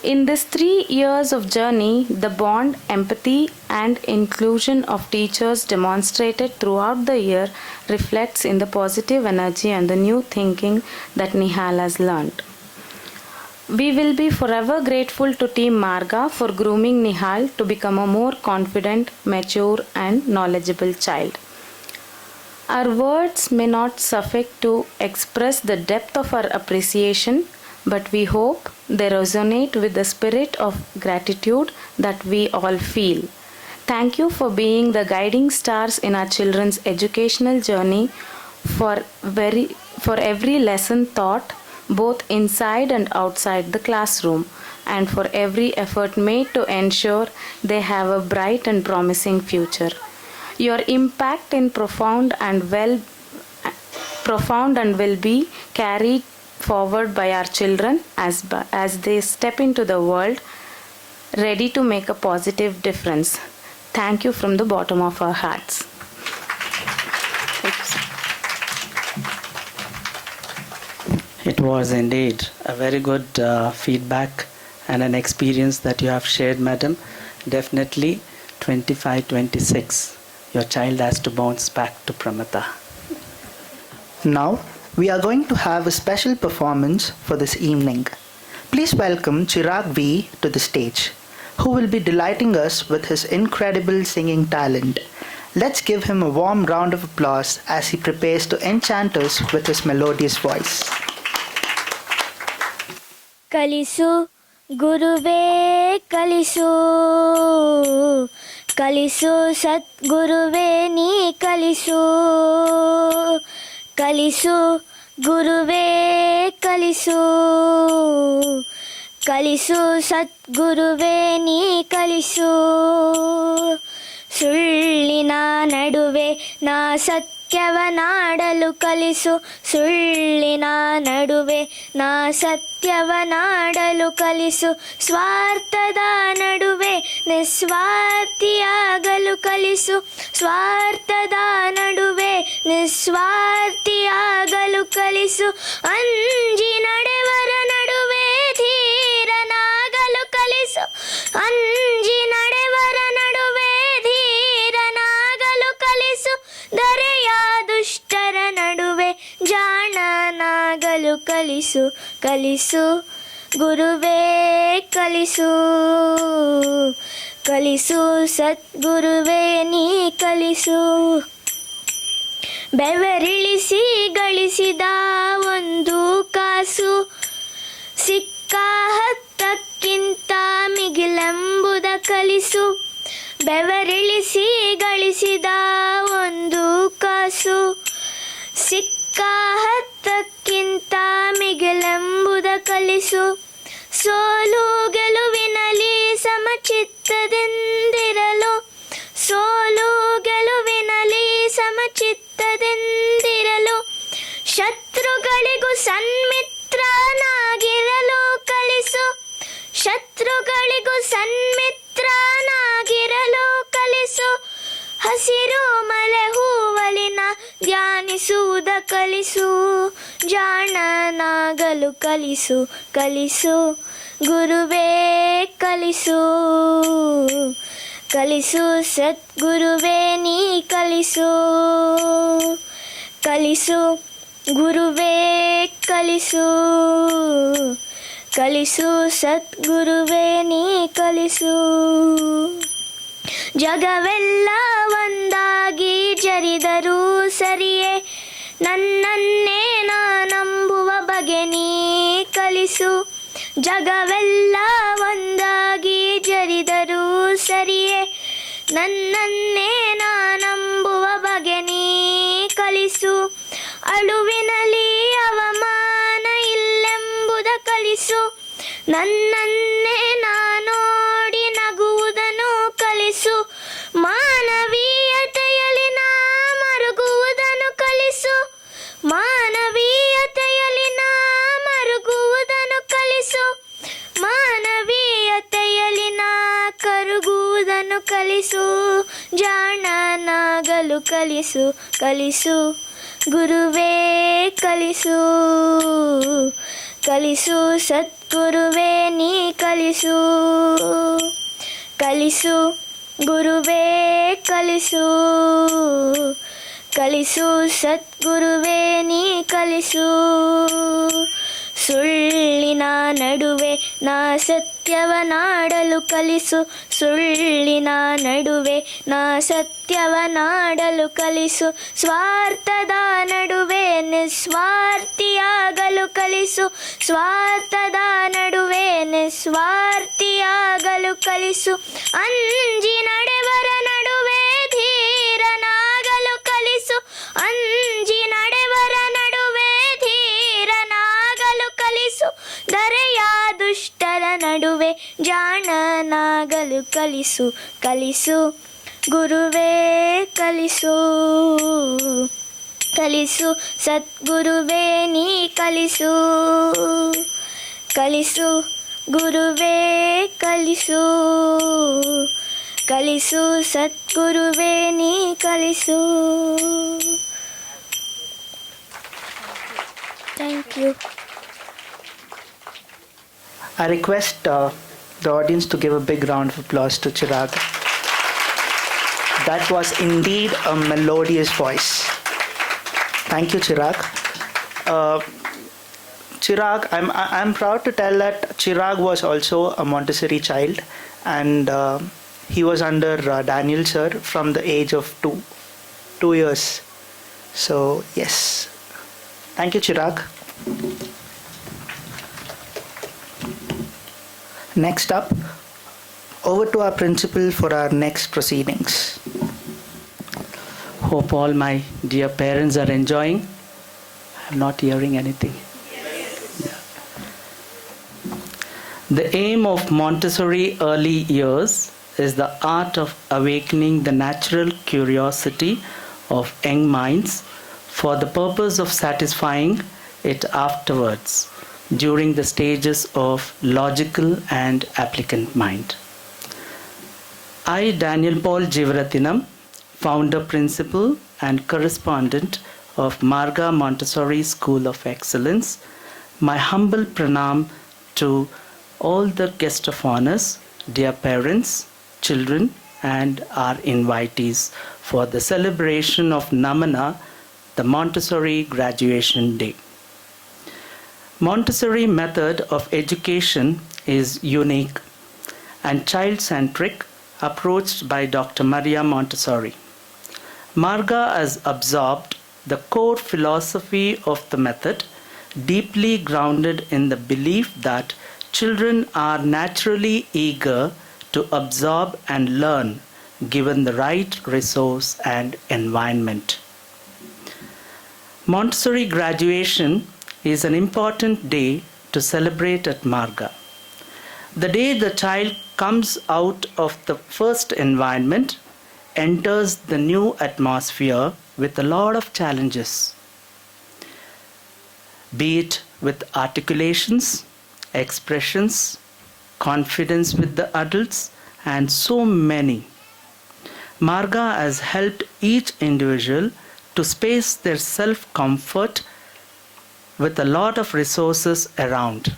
In this 3 years of journey, the bond, empathy, and inclusion of teachers demonstrated throughout the year reflects in the positive energy and the new thinking that Nihal has learned. We will be forever grateful to Team Marga for grooming Nihal to become a more confident, mature, and knowledgeable child. Our words may not suffice to express the depth of our appreciation, but we hope they resonate with the spirit of gratitude that we all feel. Thank you for being the guiding stars in our children's educational journey, for every lesson taught, both inside and outside the classroom, and for every effort made to ensure they have a bright and promising future. Your impact is profound and will be carried forward by our children as they step into the world ready to make a positive difference. Thank you from the bottom of our hearts. It was indeed a very good feedback and an experience that you have shared, madam. Definitely 25-26. Your child has to bounce back to Pramata. Now, we are going to have a special performance for this evening. Please welcome Chirag V to the stage, who will be delighting us with his incredible singing talent. Let's give him a warm round of applause as he prepares to enchant us with his melodious voice. Kalisu Guruve Kalisu Kalisu Satguruve Ni Kalisu Kalisu Guruve Kalisu Kalisu Satguruve Ni Kalisu Sullina Naduve Na Satyavanaadalu Kalisu Sullina Naduve Na Satyavanaadalu Kalisu Swartada Naduve Niswarthiyagalu Kalisu Swartada Naduve Niswarthiyagalu Kalisu Anji Nadevara Naduve Dheeranagalu Kalisu Anji Nadevara Naduve Dheeranagalu ಕಲಿಸು ಕಲಿಸು ಗುರುವೇ ಕಲಿಸು ಕಲಿಸು ಸದ್ಗುರುವೇ ನೀ ಕಲಿಸು ಬೆವರಿಳಿಸಿ ಗಳಿಸಿದ ಒಂದು ಕಾಸು ಸಿಕ್ಕ ಹತ್ತಕ್ಕಿಂತ ಮಿಗಿಲೆಂಬುದ ಕಲಿಸು ಬೆವರಿಳಿಸಿ ಗಳಿಸಿದ ಒಂದು ಕಾಸು ಸಿಕ್ಕ ಹತ್ತಕ್ಕಿಂತ ಮಿಗಿಲೆಂಬುದ ಕಲಿಸು ಸೋಲು ಗೆಲುವಿನಲ್ಲಿ ಸಮಚಿತ್ತದಿಂದಿರಲು ಸೋಲು ಗೆಲುವಿನಲ್ಲಿ ಸಮಚಿತ್ತದಿಂದಿರಲು ಶತ್ರುಗಳಿಗೂ ಸನ್ಮಿತ್ರನಾಗಿರಲು ಕಲಿಸು ಶತ್ರುಗಳಿಗೂ ಸನ್ಮಿತ್ರನಾಗಿರಲು ಕಲಿಸು ಹಸಿರು ಮಲೆ ಹೂವಲಿನ ಧ್ಯಾನಿಸುವುದ ಕಲಿಸು ಜಾಣನಾಗಲು ಕಲಿಸು ಕಲಿಸು ಗುರುವೇ ಕಲಿಸು ಕಲಿಸು ಸದ್ಗುರುವೇ ನೀ ಕಲಿಸು ಕಲಿಸು ಗುರುವೇ ಕಲಿಸು ಕಲಿಸು ಸದ್ಗುರುವೇ ನೀ ಕಲಿಸು ಜಗವೆಲ್ಲ ಒಂದಾಗಿ ಜರಿದರೂ ಸರಿಯೇ ನನ್ನನ್ನೇ ನಾನಂಬುವ ಬಗೆ ನೀ ಕಲಿಸು ಜಗವೆಲ್ಲ ಒಂದಾಗಿ ಜರಿದರೂ ಸರಿಯೇ ನನ್ನನ್ನೇ ನಾನಂಬುವ ಬಗೆ ನೀ ಕಲಿಸು ಅಳುವಿನಲ್ಲಿ ಅವಮಾನ ಇಲ್ಲೆಂಬುದ ಕಲಿಸು ನನ್ನನ್ನೇ ನಾನೋಡಿ ನಗುವುದನ್ನು ಕಲಿಸು ಮಾನವೀಯತೆಯಲ್ಲಿ ನಾ ಮರುಗುವುದನ್ನು ಕಲಿಸು ಮಾನವೀಯತೆಯಲ್ಲಿ ನಾ ಮರುಗುವುದನ್ನು ಕಲಿಸು ಮಾನವೀಯತೆಯಲ್ಲಿ ನಾ ಕರುಗುವುದನ್ನು ಕಲಿಸು ಜಾಣನಾಗಲು ಕಲಿಸು ಕಲಿಸು ಗುರುವೇ ಕಲಿಸು ಕಲಿಸು ಸದ್ಗುರುವೇ ನೀ ಕಲಿಸು ಕಲಿಸು ಗುರುವೇ ಕಲಿಸು ಕಲಿಸು ಸದ್ಗುರುವೇ ನೀ ಕಲಿಸು ಸುಳ್ಳಿನ ನಡುವೆ ನಾ ಸತ್ಯವನಾಡಲು ಕಲಿಸು ಸುಳ್ಳಿನ ನಡುವೆ ನಾ ಸತ್ಯವನಾಡಲು ಕಲಿಸು ಸ್ವಾರ್ಥದ ನಡುವೆ ನಿಸ್ವಾರ್ಥಿಯಾಗಲು ಕಲಿಸು ಸ್ವಾರ್ಥದ ನಡುವೆ ನಿಸ್ವಾರ್ಥಿಯಾಗಲು ಕಲಿಸು ಅಂಜಿ ನಡೆವರ ನಡುವೆ ಧೀರನಾಗಲು ಕಲಿಸು ಅಂಜಿ ನಡೆವರ ನಡುವೆ ಧೀರನಾಗಲು ಕಲಿಸು ಧರೆಯ ದುಷ್ಟರ ನಡುವೆ ಜಾಣನಾಗಲು ಕಲಿಸು ಕಲಿಸು ಗುರುವೇ ಕಲಿಸು ಕಲಿಸು ಸದ್ಗುರುವೇ ನೀ ಕಲಿಸು ಕಲಿಸು ಗುರುವೇ ಕಲಿಸು ಕಲಿಸು ಸದ್ಗುರುವೇ ನೀ ಕಲಿಸು thank you I request the audience to give a big round of applause to Chirag. That was indeed a melodious voice. Thank you, Chirag. Chirag, I'm proud to tell that Chirag was also a Montessori child, and he was under Daniel sir from the age of 2 years. So yes, thank you, Chirag. Next up, over to our principal for our next proceedings. Hope all my dear parents are enjoying. I'm not hearing anything. Yeah. The aim of Montessori early years is the art of awakening the natural curiosity of young minds for the purpose of satisfying it afterwards during the stages of logical and applicant mind. I, Daniel Paul Jivaratinam, founder, principal and correspondent of Marga Montessori School of Excellence, my humble pranam to all the guest of honors, dear parents, children and our invitees for the celebration of Namana, the Montessori Graduation Day. Montessori method of education is unique and child-centric approached by Dr. Maria Montessori. Marga has absorbed the core philosophy of the method, deeply grounded in the belief that children are naturally eager to absorb and learn given the right resource and environment. Montessori graduation is an important day to celebrate at Marga. The day the child comes out of the first environment, enters the new atmosphere with a lot of challenges, be it with articulations, expressions, confidence with the adults, and so many. Marga has helped each individual to space their self-comfort with a lot of resources around.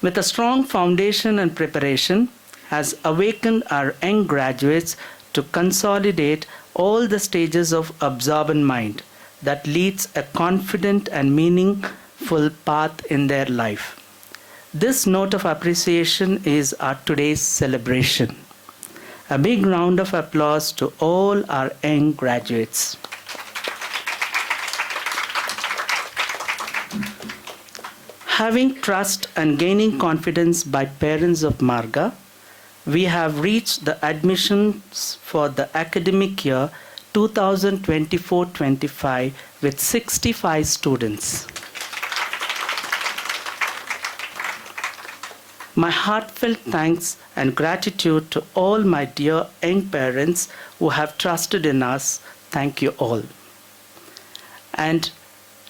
With a strong foundation and preparation, has awakened our young graduates to consolidate all the stages of absorbent mind that leads a confident and meaningful path in their life. This note of appreciation is our today's celebration. A big round of applause to all our young graduates. Having trust and gaining confidence by parents of Marga, we have reached the admissions for the academic year 2024-25 with 65 students. My heartfelt thanks and gratitude to all my dear young parents who have trusted in us. Thank you all. And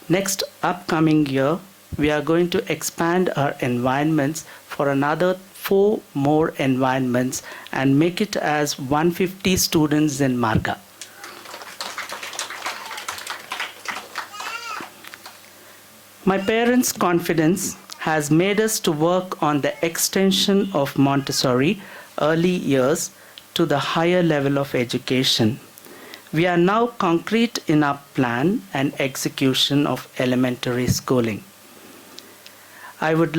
next upcoming year, we are going to expand our environments for another 4 more environments and make it as 150 students in Marga. My parents' confidence has made us to work on the extension of Montessori early years to the higher level of education. We are now concrete in our plan and execution of elementary schooling. I would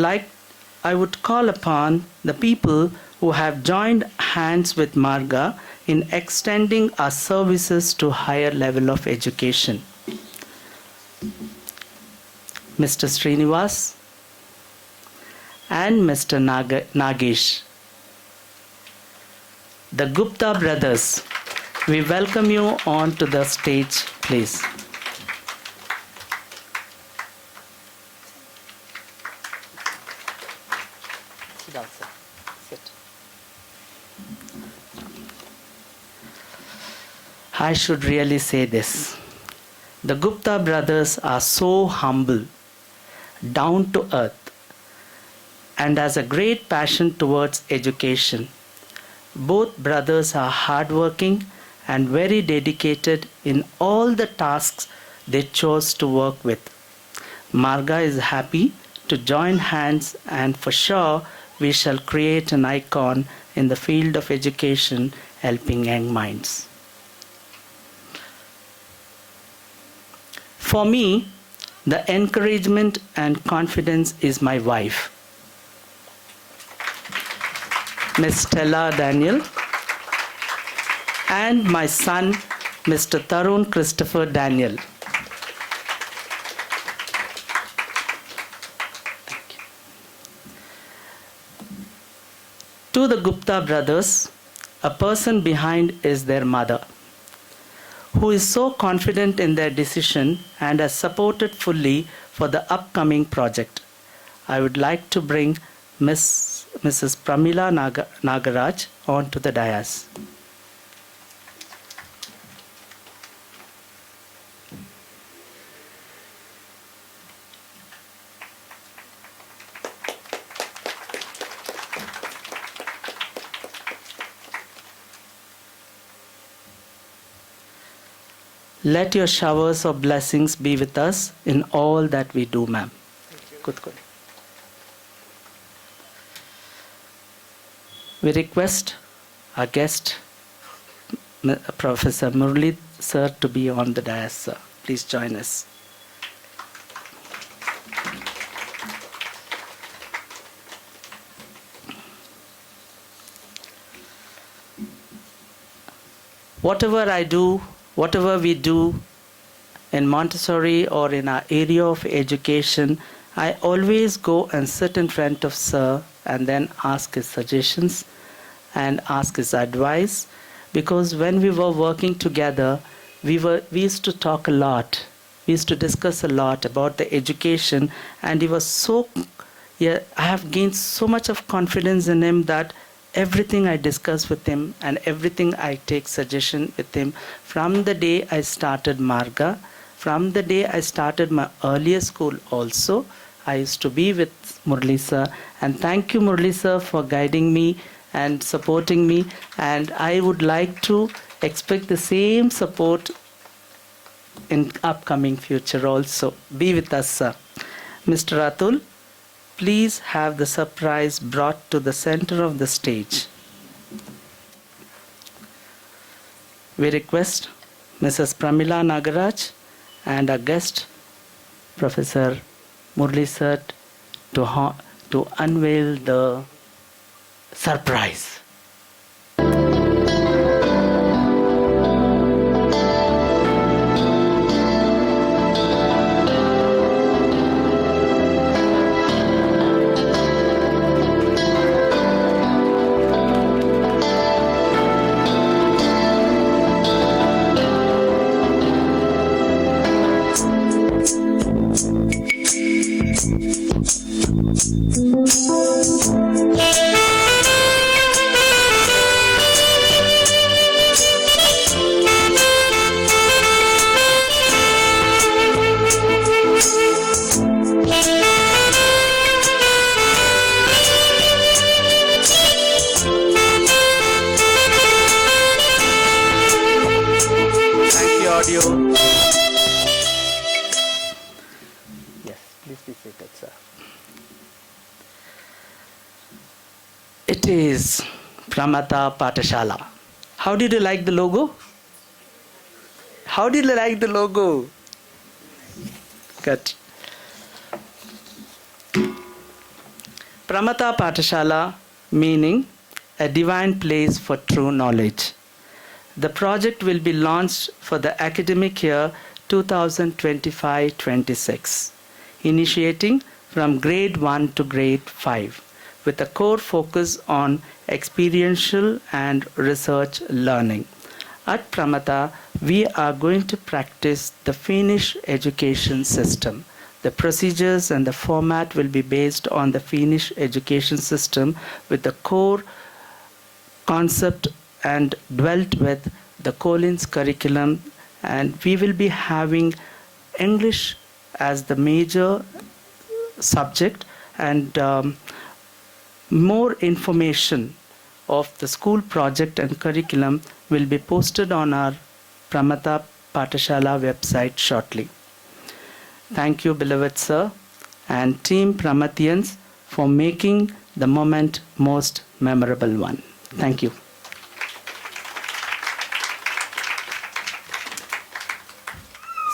call upon the people who have joined hands with Marga in extending our services to higher level of education. Mr. Srinivas and Mr. Nagesh. The Gupta brothers, we welcome you onto the stage, please. Sit down, sir. Sit. I should really say this. The Gupta brothers are so humble, down to earth, and has a great passion towards education. Both brothers are hardworking and very dedicated in all the tasks they chose to work with. Marga is happy to join hands, and for sure we shall create an icon in the field of education helping young minds. For me, the encouragement and confidence is my wife, Miss Stella Daniel, and my son, Mr. Tarun Christopher Daniel. Thank you. To the Gupta brothers, a person behind is their mother, who is so confident in their decision and has supported fully for the upcoming project. I would like to bring Mrs. Pramila Nagaraj onto the dais. Let your showers of blessings be with us in all that we do, ma'am. Good. We request our guest, Professor Murli sir, to be on the dais, sir. Please join us. whatever I do, whatever we do in Montessori or in our area of education, I always go and sit in front of Sir and then ask his suggestions and ask his advice, because when we were working together, we used to talk a lot. We used to discuss a lot about the education, and he was so, yeah, I have gained so much of confidence in him that everything I discuss with him and everything I take suggestion with him. From the day I started Marga, from the day I started my earlier school also, I used to be with Murli sir, and thank you Murli sir for guiding me and supporting me, and I would like to expect the same support in upcoming future also. Be with us, sir. Mr. Atul, please have the surprise brought to the center of the stage. We request Mrs. Pramila Nagaraj and our guest, Professor Murli sir, to unveil the surprise. Audio. Yes, please be seated, sir. It is Pramata Patashala. How did you like the logo? How did you like the logo? Good. Pramata Patashala, meaning a divine place for true knowledge. The project will be launched for the academic year 2025-26, initiating from grade 1 to grade 5, with a core focus on experiential and research learning. At Pramata, we are going to practice the Finnish education system. The procedures and the format will be based on the Finnish education system, with the core concept and dwelt with the Collins curriculum, and we will be having English as the major subject, and more information of the school project and curriculum will be posted on our Pramata Patashala website shortly. Thank you, beloved sir and team Pramatians, for making the moment most memorable one. Thank you.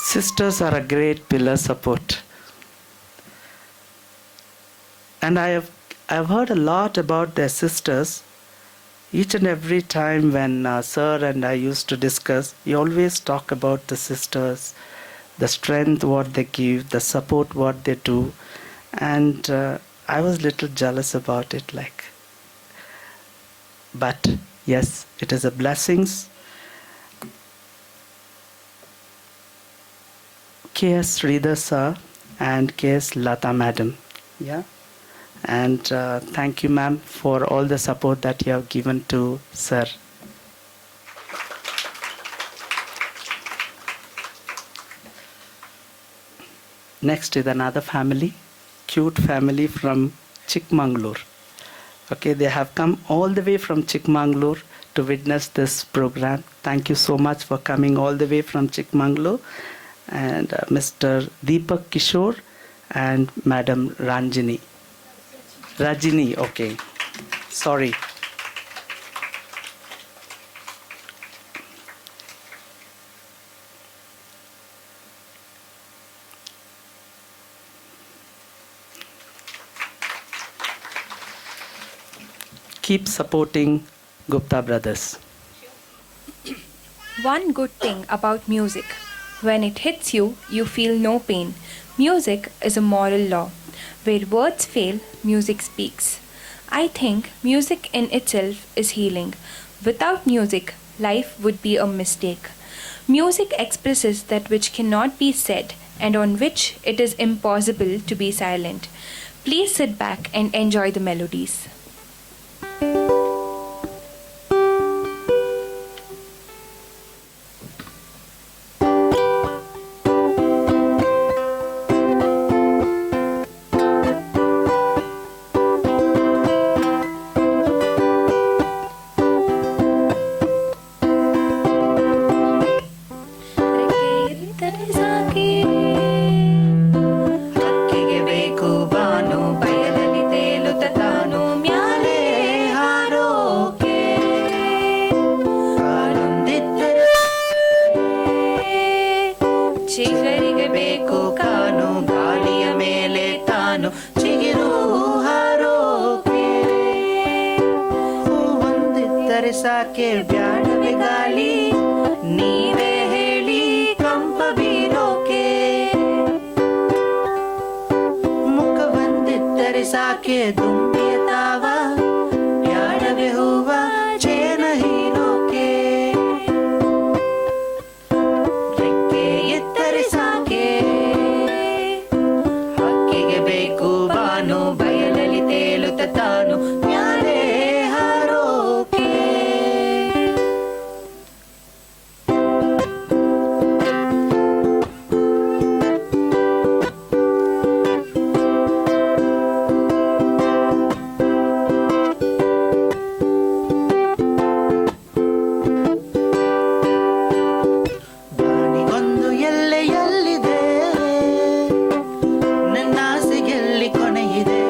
Sisters are a great pillar support. And I've heard a lot about their sisters. Each and every time when Sir and I used to discuss, we always talk about the sisters, the strength what they give, the support what they do. And I was a little jealous about it, like. But yes, it is a blessings. K.S. Sridhar sir and K.S. Lata madam. Yeah. And thank you, ma'am, for all the support that you have given to sir. Next is another family, cute family from Chikmagalur. Okay, they have come all the way from Chikmagalur to witness this program. Thank you so much for coming all the way from Chikmagalur. And Mr. Deepak Kishore and Madam Rajini, okay. Sorry. Keep supporting Gupta Brothers. One good thing about music: when it hits you, you feel no pain. Music is a moral law. Where words fail, music speaks. I think music in itself is healing. Without music, life would be a mistake. Music expresses that which cannot be said and on which it is impossible to be silent. Please sit back and enjoy the melodies. ಹಕ್ಕಿಗೆ ಬೇಕು ಬಾನು ಬಯಲಲ್ಲಿ ತೇಲುತ್ತ ತಾನು ಮ್ಯಾಲೆ ಹಾರೋಕೆ ಕಾಲೊಂದಿದ್ದರೆ ಚಿಗರಿಗೆ ಬೇಕು ಕಾನು ಗಾಳಿಯ ಮೇಲೆ ತಾನು ಚಿಗಿರು ಹಾರೋಕೆ ಹೂವೊಂದಿದ್ದರೆ ಸಾಕೆ ಬ್ಯಾಡವೆ ಗಾಳಿ ನೀವೇ ಹೇಳಿ ಕಂಪ ಬೀರೋಕೆ ಮುಖ ಬಂದಿದ್ದರೆ ಸಾಕೆ ದುಂಬಿಯ ತಾವ ಬ್ಯಾಡವೆ ಹೂವ ಚೇನ ಹೀರೋಕೆ ರೆಕ್ಕೆ ಎತ್ತರೆ ಸಾಕೆ ಹಕ್ಕಿಗೆ ಬೇಕು ಬಾನು ಬಯಲಲ್ಲಿ ತೇಲುತ್ತ ತಾನು ಮ್ಯಾಲೆ ಹಾರೋಕೆ ಬಾನಿಗೊಂದು ಎಲ್ಲೆಯಲ್ಲಿದೆ ನನ್ನಾಸೆಗೆಲ್ಲಿ ಕೊನೆಯಿದೆ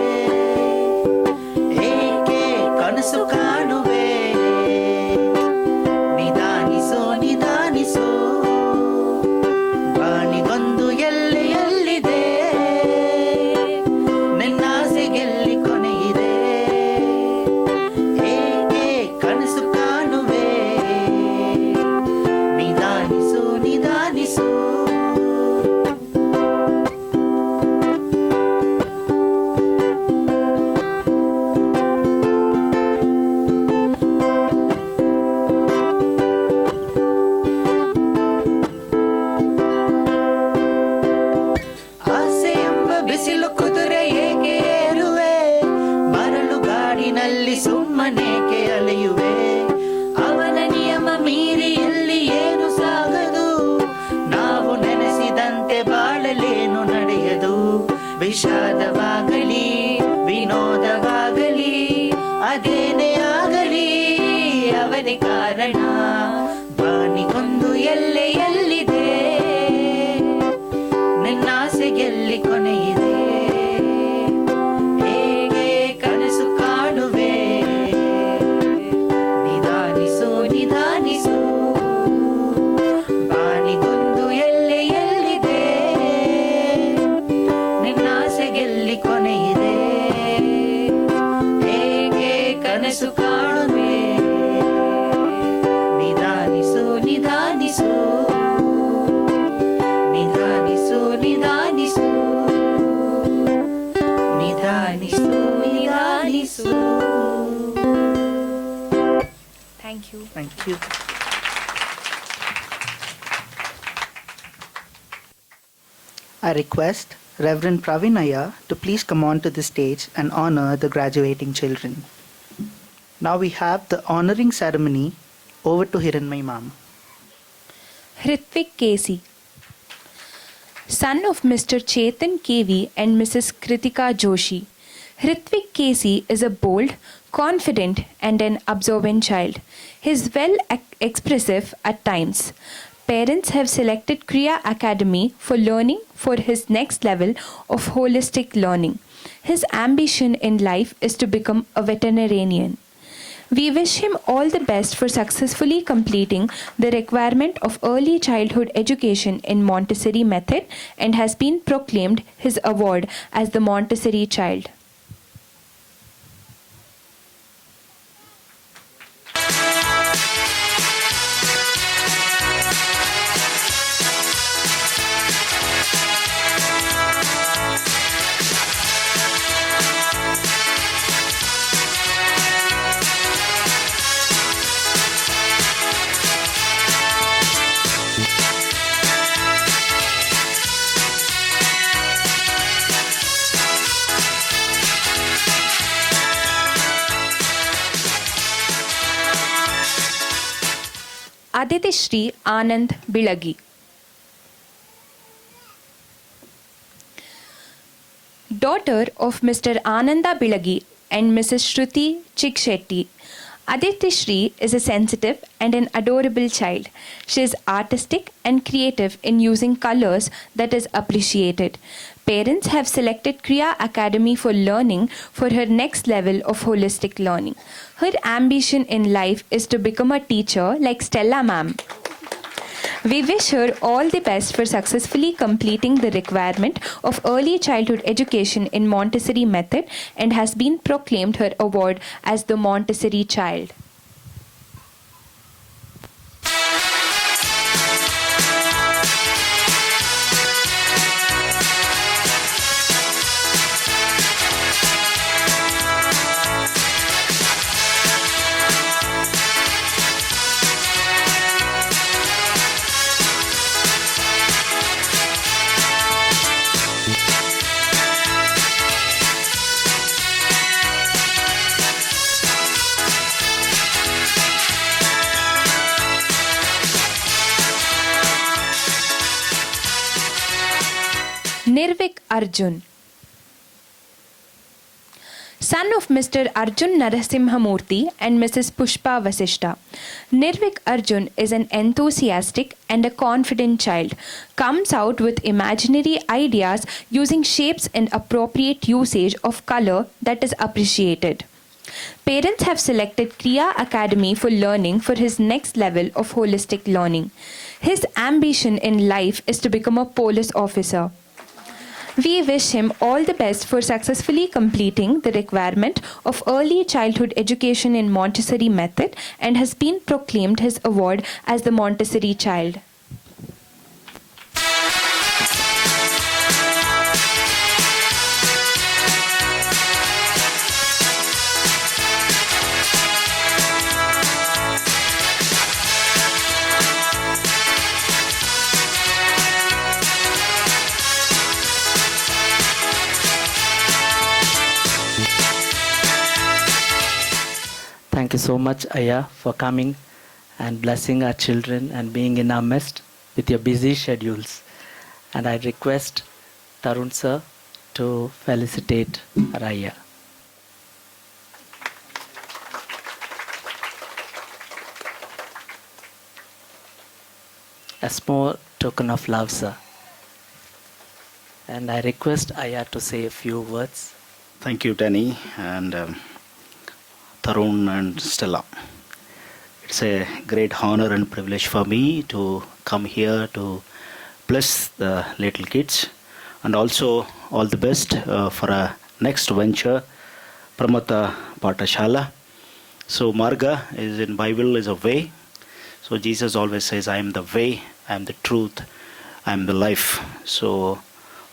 ಏಕೆ ಕನಸು ಕಾಣುವೆ ನಿಧಾನಿಸೋ ನಿಧಾನಿಸೋ ಬಾನಿಗೊಂದು ಎಲ್ಲೆಯಲ್ಲಿದೆ ನನ್ನಾಸೆಗೆಲ್ಲಿ ಕೊನೆಯಿದೆ ಏಕೆ ಕನಸು ಕಾಣುವೆ ನಿಧಾನಿಸು ನಿಧಾನಿಸು ಆಸೆ ಎಂಬ ಬಿಸಿಲು ಕುದುರೆ ಏಕೆ ಏರುವೆ ಮರಳು ಗಾಡಿನಲ್ಲಿ ಸುಮ್ಮನೇಕೆ ಅಲೆಯುವೆ ಅವನ ನಿಯಮ ಮೀರಿ ಎಲ್ಲಿ ಏನು ಸಾಗದು ನಾವು ನೆನೆಸಿದಂತೆ ಬಾಳಲೇನು ನಡೆಯದು ವಿಷಾದವಾಗಲಿ ವಿನೋದವಾಗಲಿ ಅದೇನೇ ಆಗಲಿ ಅವನೇ ಕಾರಣ ಬಾನಿಗೊಂದು ಎಲ್ಲೆಯಲ್ಲಿದೆ ನಿನ್ನಾಸೆಗೆಲ್ಲಿ ಕೊನೆಯಿದೆ ಹೇಗೆ ಕನಸು ಕಾಣುವೆ ನಿಧಾನಿಸು ನಿಧಾನಿಸು ಬಾನಿಗೊಂದು ಎಲ್ಲೆಯಲ್ಲಿದೆ ನಿನ್ನಾಸೆಗೆಲ್ಲಿ ಕೊನೆಯಿದೆ ಹೇಗೆ ಕನಸು ಕಾಣುವೆ ನಿಧಾನಿಸು ನಿಧಾನಿಸು ನಿಧಾನಿಸು ನಿಧಾನಿಸು ನಿಧಾನಿಸು ನಿಧಾನಿಸು Thank you. Thank you. I request Reverend Praveen Iyer to please come on to the stage and honor the graduating children. Now we have the honoring ceremony. Over to Hiranmay Ma'am. Hrithvik Casey, son of Mr. Chetan KV and Mrs. Kritika Joshi. Hrithvik Casey is a bold, confident and an observant child. He is well expressive at times. Parents have selected Kriya Academy for learning for his next level of holistic learning. His ambition in life is to become a veterinarian. We wish him all the best for successfully completing the requirement of early childhood education in Montessori method and has been proclaimed his award as the Montessori child. Aditi Shri Anand Bilagi. Daughter of Mr. Ananda Bilagi and Mrs. Shruti Chikshetty, Aditi Shri is a sensitive and an adorable child. She is artistic and creative in using colors that is appreciated. Parents have selected Kriya Academy for Learning for her next level of holistic learning. Her ambition in life is to become a teacher like Stella ma'am. We wish her all the best for successfully completing the requirement of early childhood education in Montessori method and has been proclaimed her award as the Montessori child. Nirvik Arjun, son of Mr. Arjun Narasimhamurthy and Mrs. Pushpa Vasishta. Nirvik Arjun is an enthusiastic and a confident child, comes out with imaginary ideas using shapes and appropriate usage of color that is appreciated. Parents have selected Kriya Academy for Learning for his next level of holistic learning. His ambition in life is to become a police officer. We wish him all the best for successfully completing the requirement of early childhood education in Montessori method and has been proclaimed his award as the Montessori child. Thank you so much, Aya, for coming and blessing our children and being in our midst with your busy schedules. And I request Tarun sir to felicitate Raya. A small token of love, sir. And I request Aya to say a few words. Thank you, Danny, and Tarun and Stella. It's a great honor and privilege for me to come here to bless the little kids, and also all the best for our next venture, Pramata Patashala. So Marga is in Bible is a way. So Jesus always says, I am the way, I am the truth, I am the life. So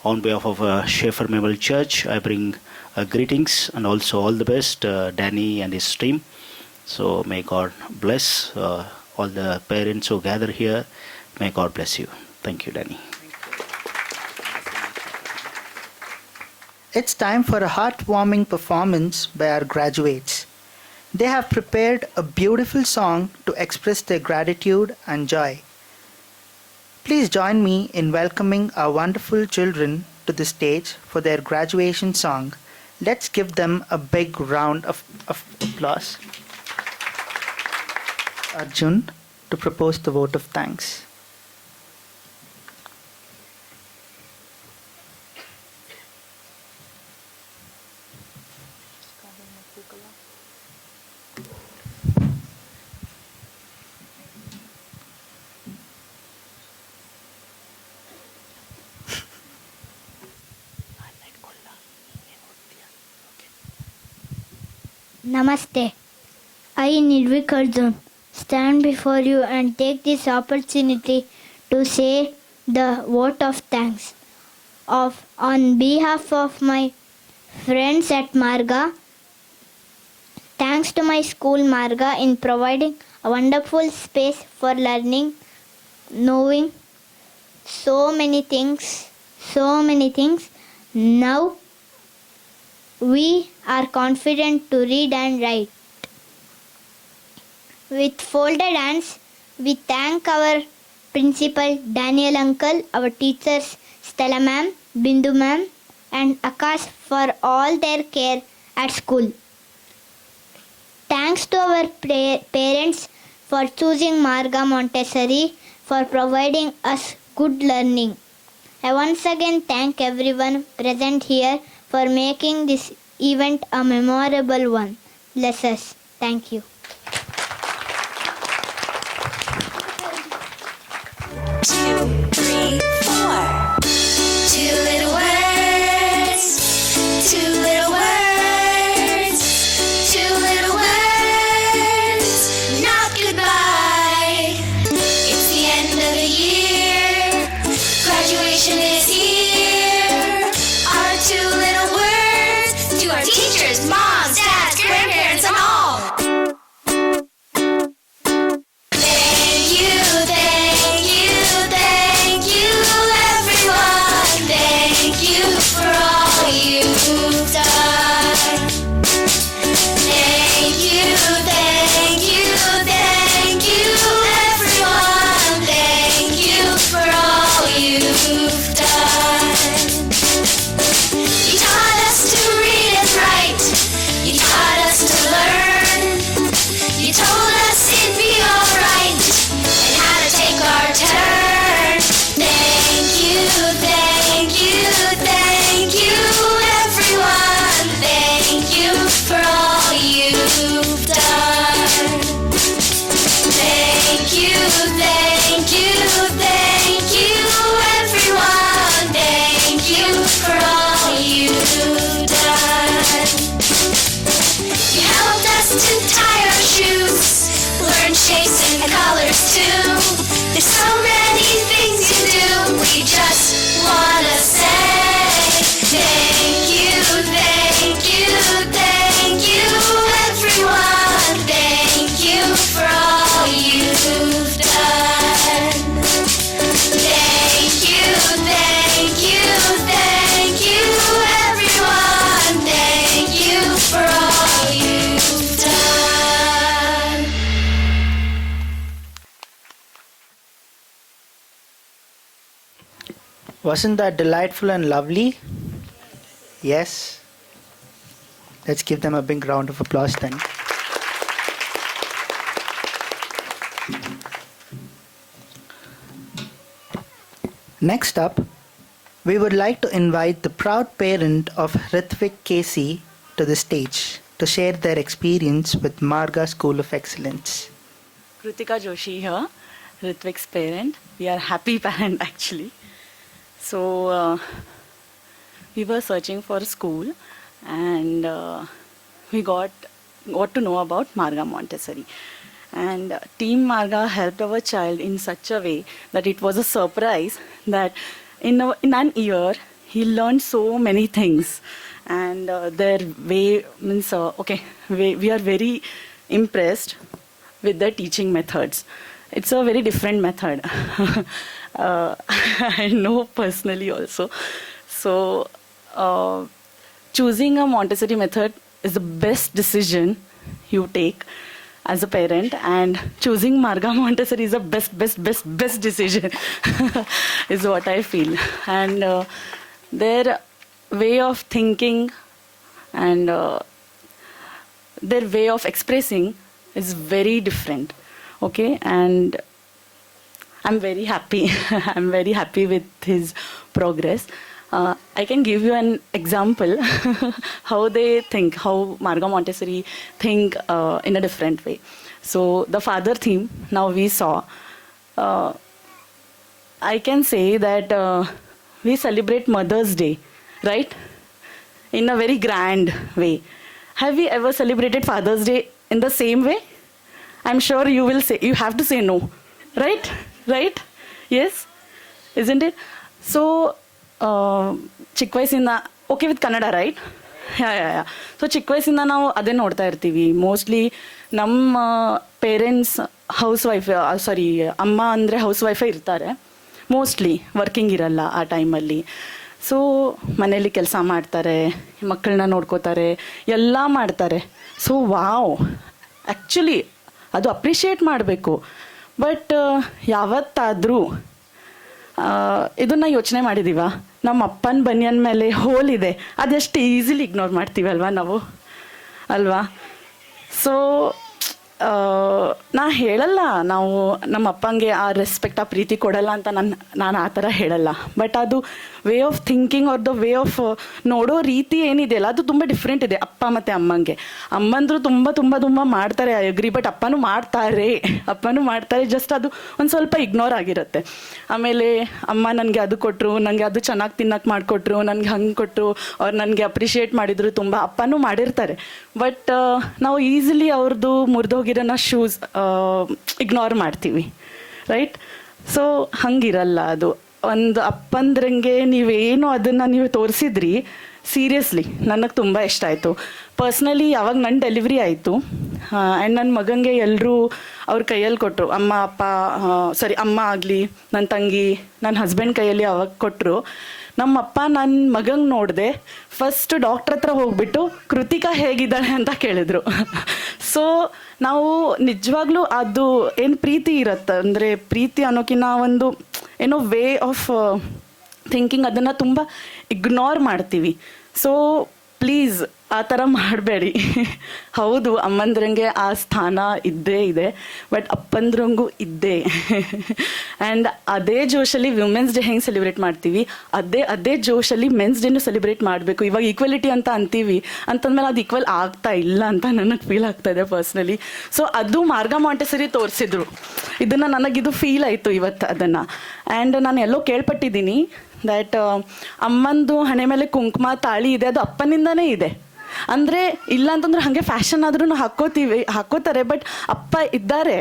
on behalf of Schaefer Memorial Church, I bring greetings and also all the best, Danny and his team. So may God bless all the parents who gather here. May God bless you. Thank you, Danny. It's time for a heartwarming performance by our graduates. They have prepared a beautiful song to express their gratitude and joy. Please join me in welcoming our wonderful children to the stage for their graduation song. Let's give them a big round of applause. Arjun to propose the vote of thanks. Namaste. I, Nirvik Arjun, stand before you and take this opportunity to say the vote of thanks on behalf of my friends at Marga. Thanks to my school Marga in providing a wonderful space for learning, knowing so many things. Now we are confident to read and write. With folded hands, We thank our principal Daniel uncle, our teachers Stella ma'am, Bindu ma'am and Akash for all their care at school. Thanks to our parents for choosing Marga Montessori for providing us good learning. I once again thank everyone present here for making this event a memorable one. Bless us. Thank you. Two little words, two little words, two little words, not goodbye. It's the end of the year, graduation is here. Our two little words to our teachers, moms, dads, grandparents, and all. Thank you, thank you, thank you, everyone. Thank you for all you've done. Thank you, thank you, thank you, everyone. Thank you for all you've done. You taught us to read and write. You taught us to learn. You told us it'd be alright and how to take our turn. Thank you, thank you, thank you, everyone. Thank you for all you've done. Thank you, thank you, thank you, everyone. Thank you for all you've done. You helped us to tie our shoes, learn shapes and colors too. There's so many things you do, we just wanna say thank you, thank you, thank you, everyone. Thank you for all you've done. Thank you, thank you, thank you, everyone. Thank you for all you've done. Wasn't that delightful and lovely? Yes. Let's give them a big round of applause then. Next up, we would like to invite the proud parent of Hrithvik Casey to the stage to share their experience with Marga School of Excellence. Krutika Joshi here, Hrithvik's parent. We are happy parent actually. So we were searching for a school and we got to know about Marga Montessori. And Team Marga helped our child in such a way that it was a surprise that in an year he learned so many things. And their way means, we are very impressed with their teaching methods. It's a very different method. I know personally also. So choosing a Montessori method is the best decision you take as a parent, and choosing Marga Montessori is the best decision is what I feel. And their way of thinking and their way of expressing is very different. Okay, and I'm very happy. I'm very happy with his progress. I can give you an example how they think, how Marga Montessori think in a different way. So the father theme now we saw. I can say that we celebrate Mother's Day, right? In a very grand way. Have we ever celebrated Father's Day in the same way? I'm sure you will say, you have to say no, right? Right? Yes? Isn't it? So, ಚಿಕ್ಕ ವಯಸ್ಸಿಂದ okay with Kannada right yeah so ಚಿಕ್ಕ ವಯಸ್ಸಿಂದ ನಾವು ಅದೇ ನೋಡ್ತಾ ಇರ್ತೀವಿ. Mostly ನಮ್ಮ parents house wife ಅಮ್ಮ ಅಂದರೆ ಹೌಸ್ ವೈಫೇ ಇರ್ತಾರೆ, ಮೋಸ್ಟ್ಲಿ ವರ್ಕಿಂಗ್ ಇರಲ್ಲ ಆ ಟೈಮಲ್ಲಿ. ಸೊ ಮನೇಲಿ ಕೆಲಸ ಮಾಡ್ತಾರೆ, ಮಕ್ಕಳನ್ನ ನೋಡ್ಕೋತಾರೆ, ಎಲ್ಲ ಮಾಡ್ತಾರೆ. ಸೊ ವಾವ್, ಆ್ಯಕ್ಚುಲಿ ಅದು ಅಪ್ರಿಷಿಯೇಟ್ ಮಾಡಬೇಕು. ಬಟ್ ಯಾವತ್ತಾದರೂ ಇದನ್ನು ಯೋಚನೆ ಮಾಡಿದ್ದೀವ, ನಮ್ಮ ಅಪ್ಪನ ಬನಿಯನ್ ಮೇಲೆ ಹೋಲ್ ಇದೆ, ಅದೆಷ್ಟು ಈಸಿಲಿ ಇಗ್ನೋರ್ ಮಾಡ್ತೀವಲ್ವ ನಾವು ಅಲ್ವಾ? ಸೊ ನಾ ಹೇಳಲ್ಲ ನಾವು ನಮ್ಮ ಅಪ್ಪಂಗೆ ಆ ರೆಸ್ಪೆಕ್ಟ್, ಆ ಪ್ರೀತಿ ಕೊಡಲ್ಲ ಅಂತ ನಾನು ಆ ಥರ ಹೇಳಲ್ಲ. ಬಟ್ ಅದು way of thinking are the way of ನೋಡೋ ರೀತಿ ಏನಿದೆಯಲ್ಲ ಅದು ತುಂಬ ಡಿಫ್ರೆಂಟ್ ಇದೆ ಅಪ್ಪ ಮತ್ತು ಅಮ್ಮಂಗೆ. ಅಮ್ಮಂದರು ತುಂಬ ತುಂಬ ತುಂಬ ಮಾಡ್ತಾರೆ, ಐ ಅಗ್ರಿ. ಬಟ್ ಅಪ್ಪನೂ ಮಾಡ್ತಾರೆ, ಜಸ್ಟ್ ಅದು ಒಂದು ಸ್ವಲ್ಪ ಇಗ್ನೋರ್ ಆಗಿರುತ್ತೆ. ಆಮೇಲೆ ಅಮ್ಮ ನನಗೆ ಅದು ಕೊಟ್ಟರು, ನನಗೆ ಅದು ಚೆನ್ನಾಗಿ ತಿನ್ನಕ್ಕೆ ಮಾಡಿಕೊಟ್ರು, ನನಗೆ ಹಂಗೆ ಕೊಟ್ಟರು, ಅವ್ರು ನನಗೆ ಅಪ್ರಿಷಿಯೇಟ್ ಮಾಡಿದರು ತುಂಬ. ಅಪ್ಪನೂ ಮಾಡಿರ್ತಾರೆ. ಬಟ್ ನಾವು ಈಸಿಲಿ ಅವ್ರದ್ದು ಮುರಿದೋಗಿರೋನ ಶೂಸ್ ಇಗ್ನೋರ್ ಮಾಡ್ತೀವಿ, ರೈಟ್? ಸೊ ಹಂಗಿರಲ್ಲ ಅದು. ಒಂದು ಅಪ್ಪಂದ್ರಂಗೆ ನೀವೇನು ಅದನ್ನು ನೀವು ತೋರಿಸಿದ್ರಿ, ಸೀರಿಯಸ್ಲಿ ನನಗೆ ತುಂಬ ಇಷ್ಟ ಆಯಿತು. ಪರ್ಸ್ನಲಿ ಯಾವಾಗ ನನ್ನ ಡೆಲಿವ್ರಿ ಆಯಿತು ಆ್ಯಂಡ್ ನನ್ನ ಮಗನಿಗೆ ಎಲ್ಲರೂ ಅವ್ರ ಕೈಯಲ್ಲಿ ಕೊಟ್ಟರು, ಅಮ್ಮ ಆಗಲಿ, ನನ್ನ ತಂಗಿ, ನನ್ನ ಹಸ್ಬೆಂಡ್ ಕೈಯಲ್ಲಿ ಅವಾಗ ಕೊಟ್ಟರು. ನಮ್ಮಪ್ಪ ನನ್ನ ಮಗಂಗೆ ನೋಡಿದೆ, ಫಸ್ಟ್ ಡಾಕ್ಟ್ರ್ ಹತ್ರ ಹೋಗ್ಬಿಟ್ಟು ಕೃತಿಕಾ ಹೇಗಿದ್ದಾಳೆ ಅಂತ ಕೇಳಿದ್ರು. ಸೊ ನಾವು ನಿಜವಾಗ್ಲೂ ಅದು ಏನು ಪ್ರೀತಿ ಇರುತ್ತೆ ಅಂದರೆ, ಪ್ರೀತಿ ಅನ್ನೋಕ್ಕಿಂತ ಒಂದು ಏನೋ ವೇ ಆಫ್ ಥಿಂಕಿಂಗ್, ಅದನ್ನು ತುಂಬ ಇಗ್ನೋರ್ ಮಾಡ್ತೀವಿ. ಸೊ ಪ್ಲೀಸ್ ಆ ಥರ ಮಾಡಬೇಡಿ. ಹೌದು, ಅಮ್ಮಂದ್ರಂಗೆ ಆ ಸ್ಥಾನ ಇದ್ದೇ ಇದೆ, ಬಟ್ ಅಪ್ಪಂದ್ರಂಗೂ ಇದ್ದೇ. ಆ್ಯಂಡ್ ಅದೇ ಜೋಶಲ್ಲಿ ವಿಮೆನ್ಸ್ ಡೇ ಹೆಂಗೆ ಸೆಲೆಬ್ರೇಟ್ ಮಾಡ್ತೀವಿ, ಅದೇ ಜೋಶಲ್ಲಿ ಮೆನ್ಸ್ ಡೇನೂ ಸೆಲೆಬ್ರೇಟ್ ಮಾಡಬೇಕು. ಇವಾಗ ಈಕ್ವಾಲಿಟಿ ಅಂತ ಅಂತೀವಿ, ಅಂತಂದ್ಮೇಲೆ ಅದು ಈಕ್ವಲ್ ಆಗ್ತಾ ಇಲ್ಲ ಅಂತ ನನಗೆ ಫೀಲ್ ಆಗ್ತಾ ಇದೆ ಪರ್ಸ್ನಲಿ. ಸೊ ಅದು ಮಾರ್ಗಾ ಮಾಂಟೆಸರಿ ತೋರಿಸಿದ್ರು ಇದನ್ನು, ನನಗಿದು ಫೀಲ್ ಆಯಿತು ಇವತ್ತು ಅದನ್ನು. ಆ್ಯಂಡ್ ನಾನು ಎಲ್ಲೋ ಕೇಳ್ಪಟ್ಟಿದ್ದೀನಿ ದ್ಯಾಟ್ ಅಮ್ಮಂದು ಹಣೆ ಮೇಲೆ ಕುಂಕುಮ ತಾಳಿ ಇದೆ, ಅದು ಅಪ್ಪನಿಂದನೇ ಇದೆ. ಅಂದರೆ ಇಲ್ಲ ಅಂತಂದ್ರೆ ಹಾಗೆ ಫ್ಯಾಷನ್ ಆದ್ರೂ ಹಾಕೋತಾರೆ, ಬಟ್ ಅಪ್ಪ ಇದ್ದಾರೆ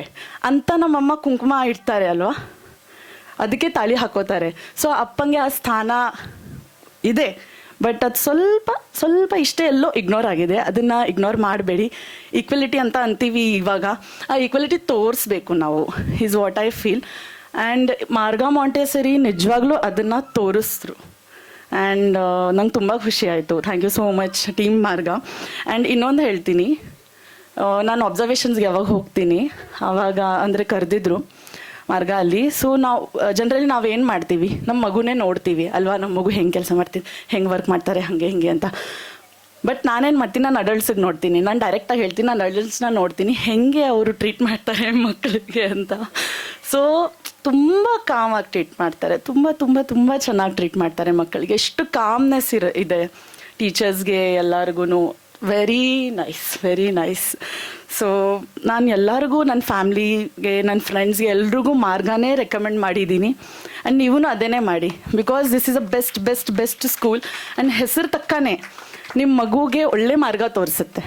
ಅಂತ ನಮ್ಮಮ್ಮ ಕುಂಕುಮ ಇಡ್ತಾರೆ ಅಲ್ವಾ, ಅದಕ್ಕೆ ತಾಳಿ ಹಾಕೋತಾರೆ. ಸೊ ಅಪ್ಪಂಗೆ ಆ ಸ್ಥಾನ ಇದೆ, ಬಟ್ ಅದು ಸ್ವಲ್ಪ ಇಷ್ಟೇ ಎಲ್ಲೋ ಇಗ್ನೋರ್ ಆಗಿದೆ. ಅದನ್ನು ಇಗ್ನೋರ್ ಮಾಡಬೇಡಿ. ಈಕ್ವಲಿಟಿ ಅಂತ ಅಂತೀವಿ ಇವಾಗ, ಆ ಈಕ್ವಲಿಟಿ ತೋರಿಸ್ಬೇಕು ನಾವು, is what I feel. And Marga Montessori ನಿಜವಾಗ್ಲೂ ಅದನ್ನು ತೋರಿಸಿದ್ರು. ಆ್ಯಂಡ್ ನಂಗೆ ತುಂಬ ಖುಷಿ ಆಯಿತು. Thank you so much team Marga. And ಇನ್ನೊಂದು ಹೇಳ್ತೀನಿ, ನಾನು ಅಬ್ಸರ್ವೇಷನ್ಸ್ಗೆ ಯಾವಾಗ ಹೋಗ್ತೀನಿ ಆವಾಗ ಅಂದರೆ ಕರೆದಿದ್ರು ಮಾರ್ಗಾ ಅಲ್ಲಿ. ಸೊ ನಾವು ಜನರಲಿ ನಾವೇನು ಮಾಡ್ತೀವಿ, ನಮ್ಮ ಮಗುನೇ ನೋಡ್ತೀವಿ ಅಲ್ವಾ, ನಮ್ಮ ಮಗು ಹೆಂಗೆ ಕೆಲಸ ಮಾಡ್ತೀವಿ, ಹೆಂಗೆ ವರ್ಕ್ ಮಾಡ್ತಾರೆ, ಹಾಗೆ ಅಂತ. ಬಟ್ ನಾನೇನು ಮಾಡ್ತೀನಿ, ನಾನು ಅಡಲ್ಟ್ಸಿಗೆ ನೋಡ್ತೀನಿ. ನಾನು ಡೈರೆಕ್ಟಾಗಿ ಹೇಳ್ತೀನಿ, ನಾನು ಅಡಲ್ಟ್ಸ್ನ ನೋಡ್ತೀನಿ ಹೆಂಗೆ ಅವರು ಟ್ರೀಟ್ ಮಾಡ್ತಾರೆ ಮಕ್ಕಳಿಗೆ ಅಂತ. ಸೊ ತುಂಬ ಕಾಮಾಗಿ ಟ್ರೀಟ್ ಮಾಡ್ತಾರೆ, ತುಂಬ ಚೆನ್ನಾಗಿ ಟ್ರೀಟ್ ಮಾಡ್ತಾರೆ ಮಕ್ಕಳಿಗೆ. ಎಷ್ಟು ಕಾಮ್ನೆಸ್ ಇದೆ ಟೀಚರ್ಸ್ಗೆ, ಎಲ್ಲರಿಗೂ. Very nice. ಸೊ ನಾನು ಎಲ್ಲರಿಗೂ, ನನ್ನ ಫ್ಯಾಮ್ಲಿಗೆ, ನನ್ನ ಫ್ರೆಂಡ್ಸ್ಗೆ ಎಲ್ರಿಗೂ ಮಾರ್ಗಾನೇ ರೆಕಮೆಂಡ್ ಮಾಡಿದ್ದೀನಿ. ಆ್ಯಂಡ್ ನೀವೂ ಅದೇನೇ ಮಾಡಿ, because this is a best school. And ಹೆಸರು ತಕ್ಕನೇ ನಿಮ್ಮ ಮಗುಗೆ ಒಳ್ಳೆ ಮಾರ್ಗ ತೋರಿಸುತ್ತೆ.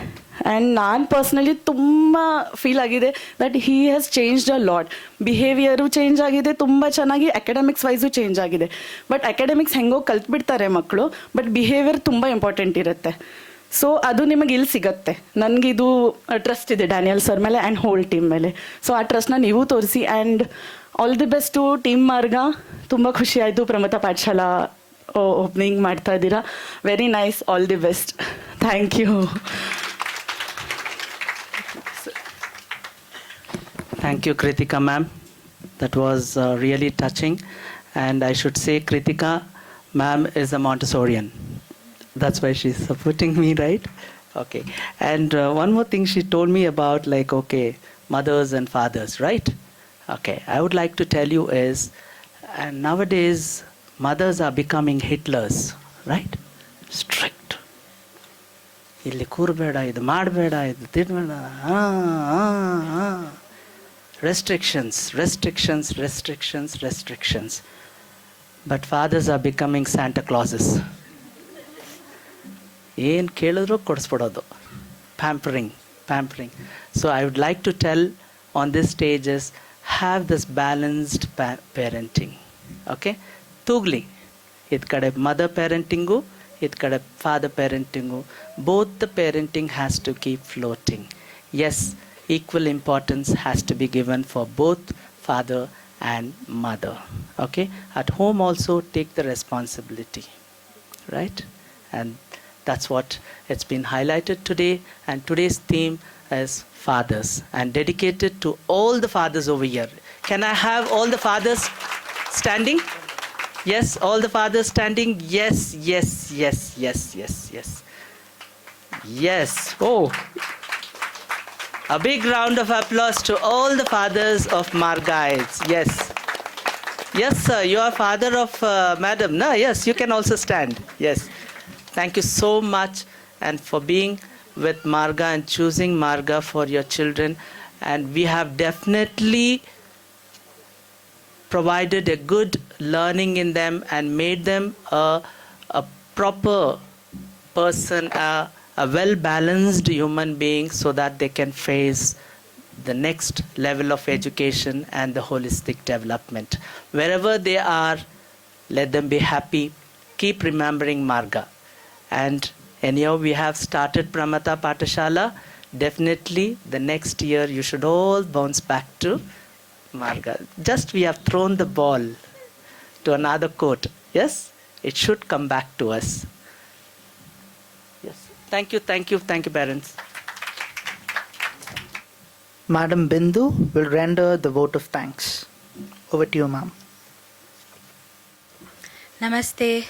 ಆ್ಯಂಡ್ ನಾನು ಪರ್ಸ್ನಲಿ ತುಂಬ ಫೀಲ್ ಆಗಿದೆ that he has changed a lot. Behaviour change ಆಗಿದೆ ತುಂಬ ಚೆನ್ನಾಗಿ, ಅಕಾಡೆಮಿಕ್ಸ್ ವೈಸು ಚೇಂಜ್ ಆಗಿದೆ. ಬಟ್ ಅಕಾಡೆಮಿಕ್ಸ್ ಹೆಂಗೋ ಕಲ್ತ್ಬಿಡ್ತಾರೆ ಮಕ್ಕಳು, ಬಟ್ ಬಿಹೇವಿಯರ್ ತುಂಬ ಇಂಪಾರ್ಟೆಂಟ್ ಇರುತ್ತೆ. ಸೊ ಅದು ನಿಮಗೆ ಇಲ್ಲಿ ಸಿಗುತ್ತೆ. ನನಗಿದು ಟ್ರಸ್ಟ್ ಇದೆ ಡ್ಯಾನಿಯಲ್ ಸರ್ ಮೇಲೆ ಆ್ಯಂಡ್ ಹೋಲ್ ಟೀಮ್ ಮೇಲೆ. ಸೊ ಆ ಟ್ರಸ್ಟ್ನ ನೀವು ತೋರಿಸಿ. And all the best to team Marga. ತುಂಬ ಖುಷಿ ಆಯಿತು ಪ್ರಮತಾ ಪಾಠಶಾಲಾ ಓಪನಿಂಗ್ ಮಾಡ್ತಾ ಇದ್ದೀರಾ. Very nice, all the best. Thank you. Thank you, Kritika ma'am. That was really touching. And I should say Kritika ma'am is a Montessorian. That's why she's supporting me, right? Okay. And one more thing she told me about, like, okay, mothers and fathers, right? Okay. I would like to tell you is, and nowadays mothers are becoming Hitlers, right? Strict. ಇಲ್ಲಿ ಕೂರಬೇಡ, ಇದು ಮಾಡಬೇಡ, ಇದು ತಿನ್ನಬೇಡ, restrictions. But fathers are becoming Santa Clauses. ಏನು ಕೇಳಿದ್ರು ಕೊಡಿಸ್ಬಿಡೋದು. Pampering. So I would like to tell on this stage is, have this balanced parenting. Okay? ತೂಗ್ಲಿ, ಇದು ಕಡೆ mother ಪೇರೆಂಟಿಂಗು, ಇದು ಕಡೆ father ಪೇರೆಂಟಿಂಗು. Both the parenting has to keep floating. Yes, equal importance has to be given for both father and mother. Okay? At home also take the responsibility. Right? And that's what it's been highlighted today. And today's theme is fathers, and dedicated to all the fathers over here. Can I have all the fathers standing? Yes, all the fathers standing. Yes, yes, yes, yes, yes, yes. Yes. Oh. A big round of applause to all the fathers of Margaites. Yes. Yes, sir. You are father of Madam. No, yes, you can also stand. Yes. Thank you so much and for being with Marga and choosing Marga for your children. And we have definitely provided a good learning in them and made them a proper person, a well-balanced human being so that they can face the next level of education and the holistic development. Wherever they are, let them be happy. Keep remembering Marga. And anyhow, we have started Pramata Patashala. Definitely, the next year you should all bounce back to Marga. Just we have thrown the ball to another court. Yes? It should come back to us. Yes. Thank you, parents. Madam Bindu will render the vote of thanks. Over to you, ma'am. Namaste.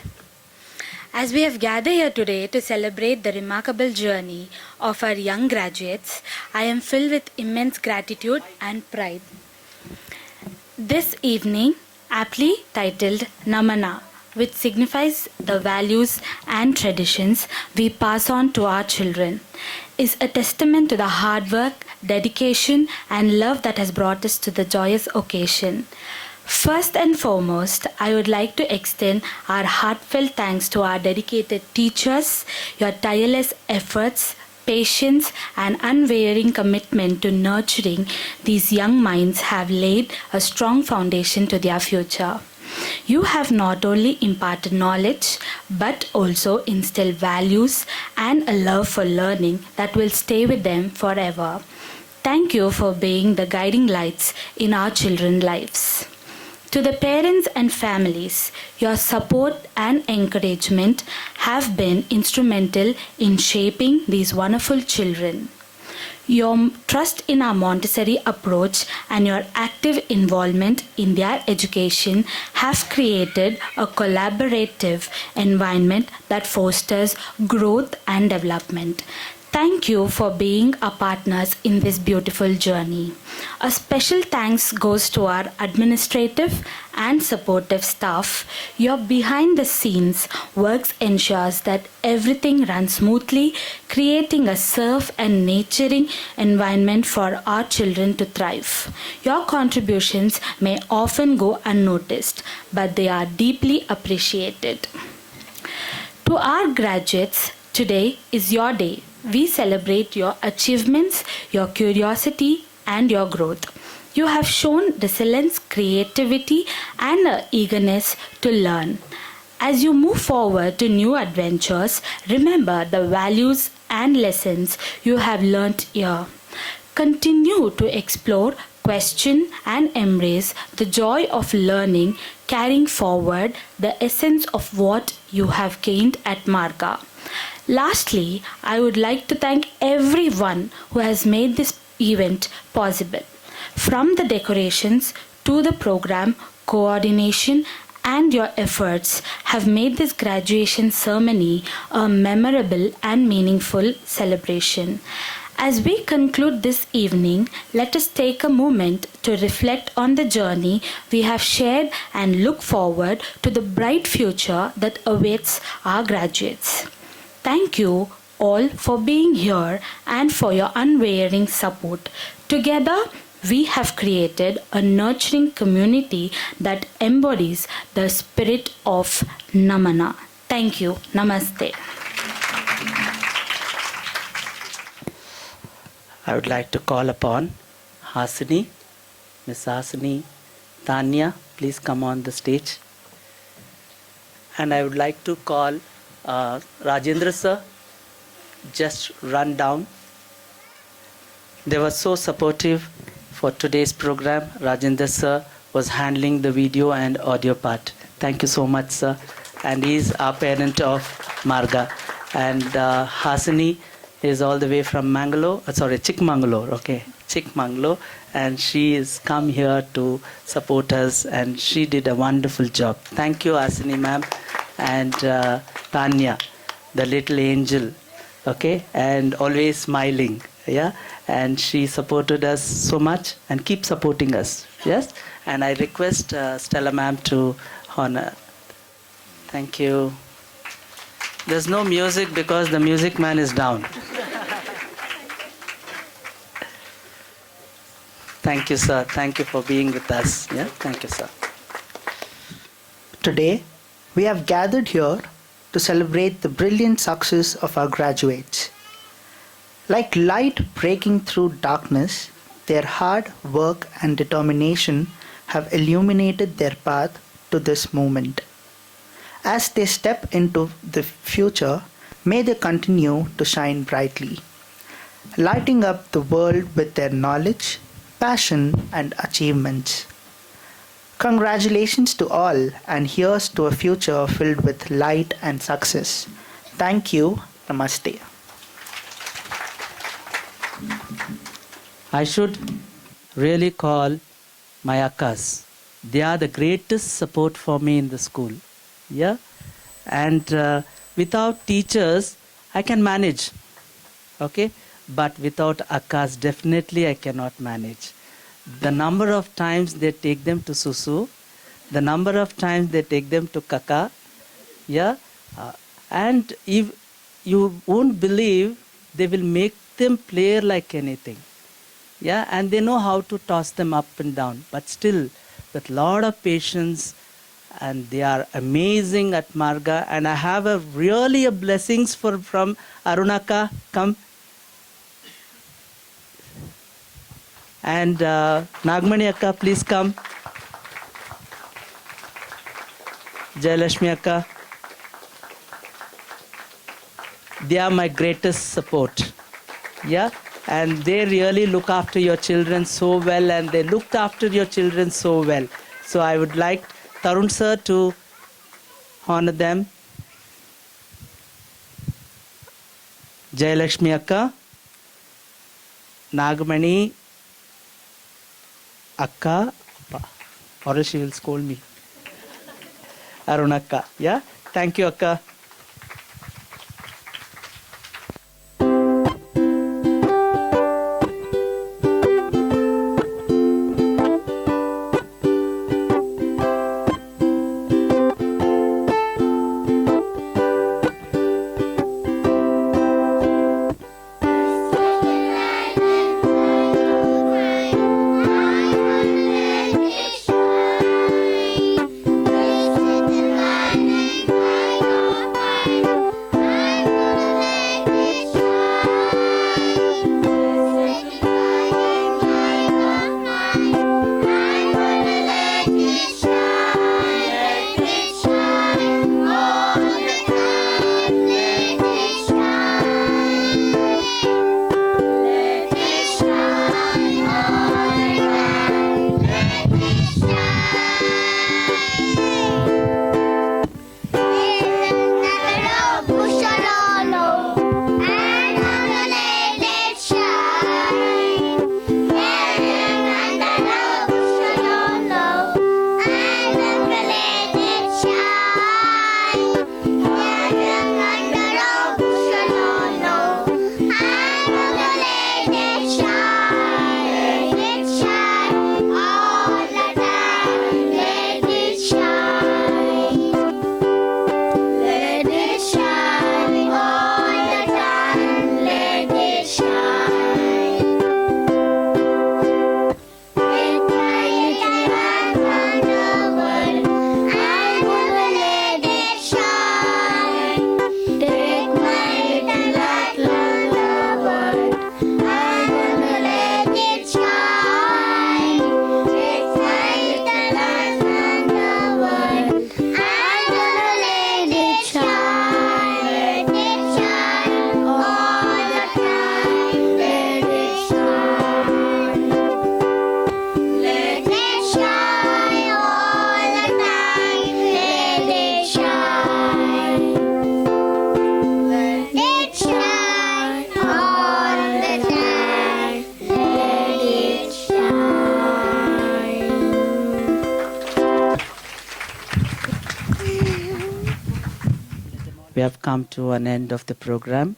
As we have gathered here today to celebrate the remarkable journey of our young graduates, I am filled with immense gratitude and pride. This evening, aptly titled Namana, which signifies the values and traditions we pass on to our children, is a testament to the hard work, dedication, and love that has brought us to the joyous occasion. First and foremost, I would like to extend our heartfelt thanks to our dedicated teachers. Your tireless efforts, patience, and unwavering commitment to nurturing these young minds have laid a strong foundation to their future. You have not only imparted knowledge but also instilled values and a love for learning that will stay with them forever. Thank you for being the guiding lights in our children's lives. To the parents and families, your support and encouragement have been instrumental in shaping these wonderful children. Your trust in our Montessori approach and your active involvement in their education have created a collaborative environment that fosters growth and development. Thank you for being our partners in this beautiful journey. A special thanks goes to our administrative and supportive staff. Your behind the scenes works ensures that everything runs smoothly, creating a safe and nurturing environment for our children to thrive. Your contributions may often go unnoticed, but they are deeply appreciated. To our graduates, today is your day. We celebrate your achievements, your curiosity, and your growth. You have shown resilience, creativity, and an eagerness to learn. As you move forward to new adventures, remember the values and lessons you have learnt here. Continue to explore, question, and embrace the joy of learning, carrying forward the essence of what you have gained at Marga. Lastly, I would like to thank everyone who has made this event possible. From the decorations to the program, coordination, and your efforts have made this graduation ceremony a memorable and meaningful celebration. As we conclude this evening, let us take a moment to reflect on the journey we have shared and look forward to the bright future that awaits our graduates. Thank you all for being here and for your unwavering support. Together, we have created a nurturing community that embodies the spirit of Namana. Thank you. Namaste. I would like to call upon Hasini, Miss Hasini, Tanya, please come on the stage. And I would like to call Rajendra sir, just run down. They were so supportive for today's program. Rajendra sir was handling the video and audio part. Thank you so much, sir. And he's our parent of Marga. And Hasini is all the way from Chikmagalur. Okay, Chikmagalur, and she has come here to support us, and she did a wonderful job. Thank you, Asini ma'am, and Tanya, the little angel, okay, and always smiling, yeah, and she supported us so much and keep supporting us, yes. And I request Stella ma'am to honor. Thank you. There's no music because the music man is down. Thank you, sir. Thank you for being with us. Yeah, thank you, sir. Today, we have gathered here to celebrate the brilliant success of our graduates. Like light breaking through darkness, their hard work and determination have illuminated their path to this moment. As they step into the future, may they continue to shine brightly, lighting up the world with their knowledge, passion, and achievements. Congratulations to all, and here's to a future filled with light and success. Thank you. Namaste. I should really call my akkas. They are the greatest support for me in the school. Yeah, and without teachers, I can manage. Okay, but without akkas, definitely I cannot manage. The number of times they take them to susu, the number of times they take them to kaka, yeah, and if you won't believe, they will make them play like anything, yeah, and they know how to toss them up and down, but still with lot of patience, and they are amazing at Marga, and I have a really a blessings from Arunaka. Come. And Nagmani Akka, please come. Jayalashmi Akka. They are my greatest support. Yeah, and they really look after your children so well, and they looked after your children so well. So I would like Tarun sir to honor them. Jayalakshmi Akka, Nagamani Akka, or else she will scold me. Arun Akka, yeah? Thank you, Akka. we have come to an end of the program.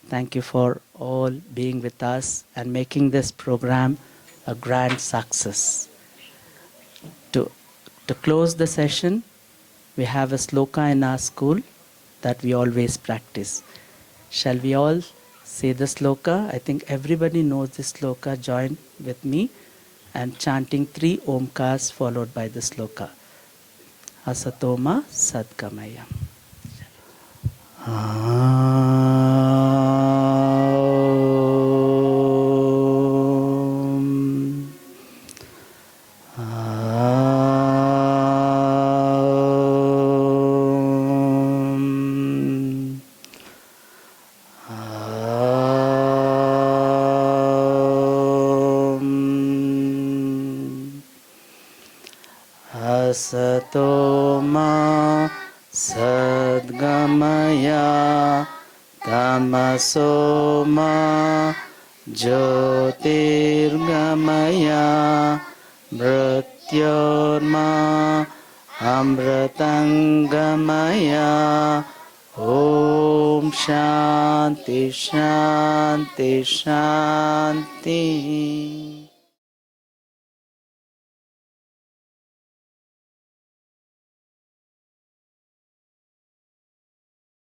Thank you for all being with us and making this program a grand success. To close the session, we have a sloka in our school that we always practice. Shall we all say the sloka? I think everybody knows this sloka. Join with me and chanting 3 omkars followed by the sloka. Asatoma Sadgamaya. Asatoma Sadgamaya Tamasoma Jyotirgamaya Mrityorma Amritangamaya. Om Shanti Shanti Shanti.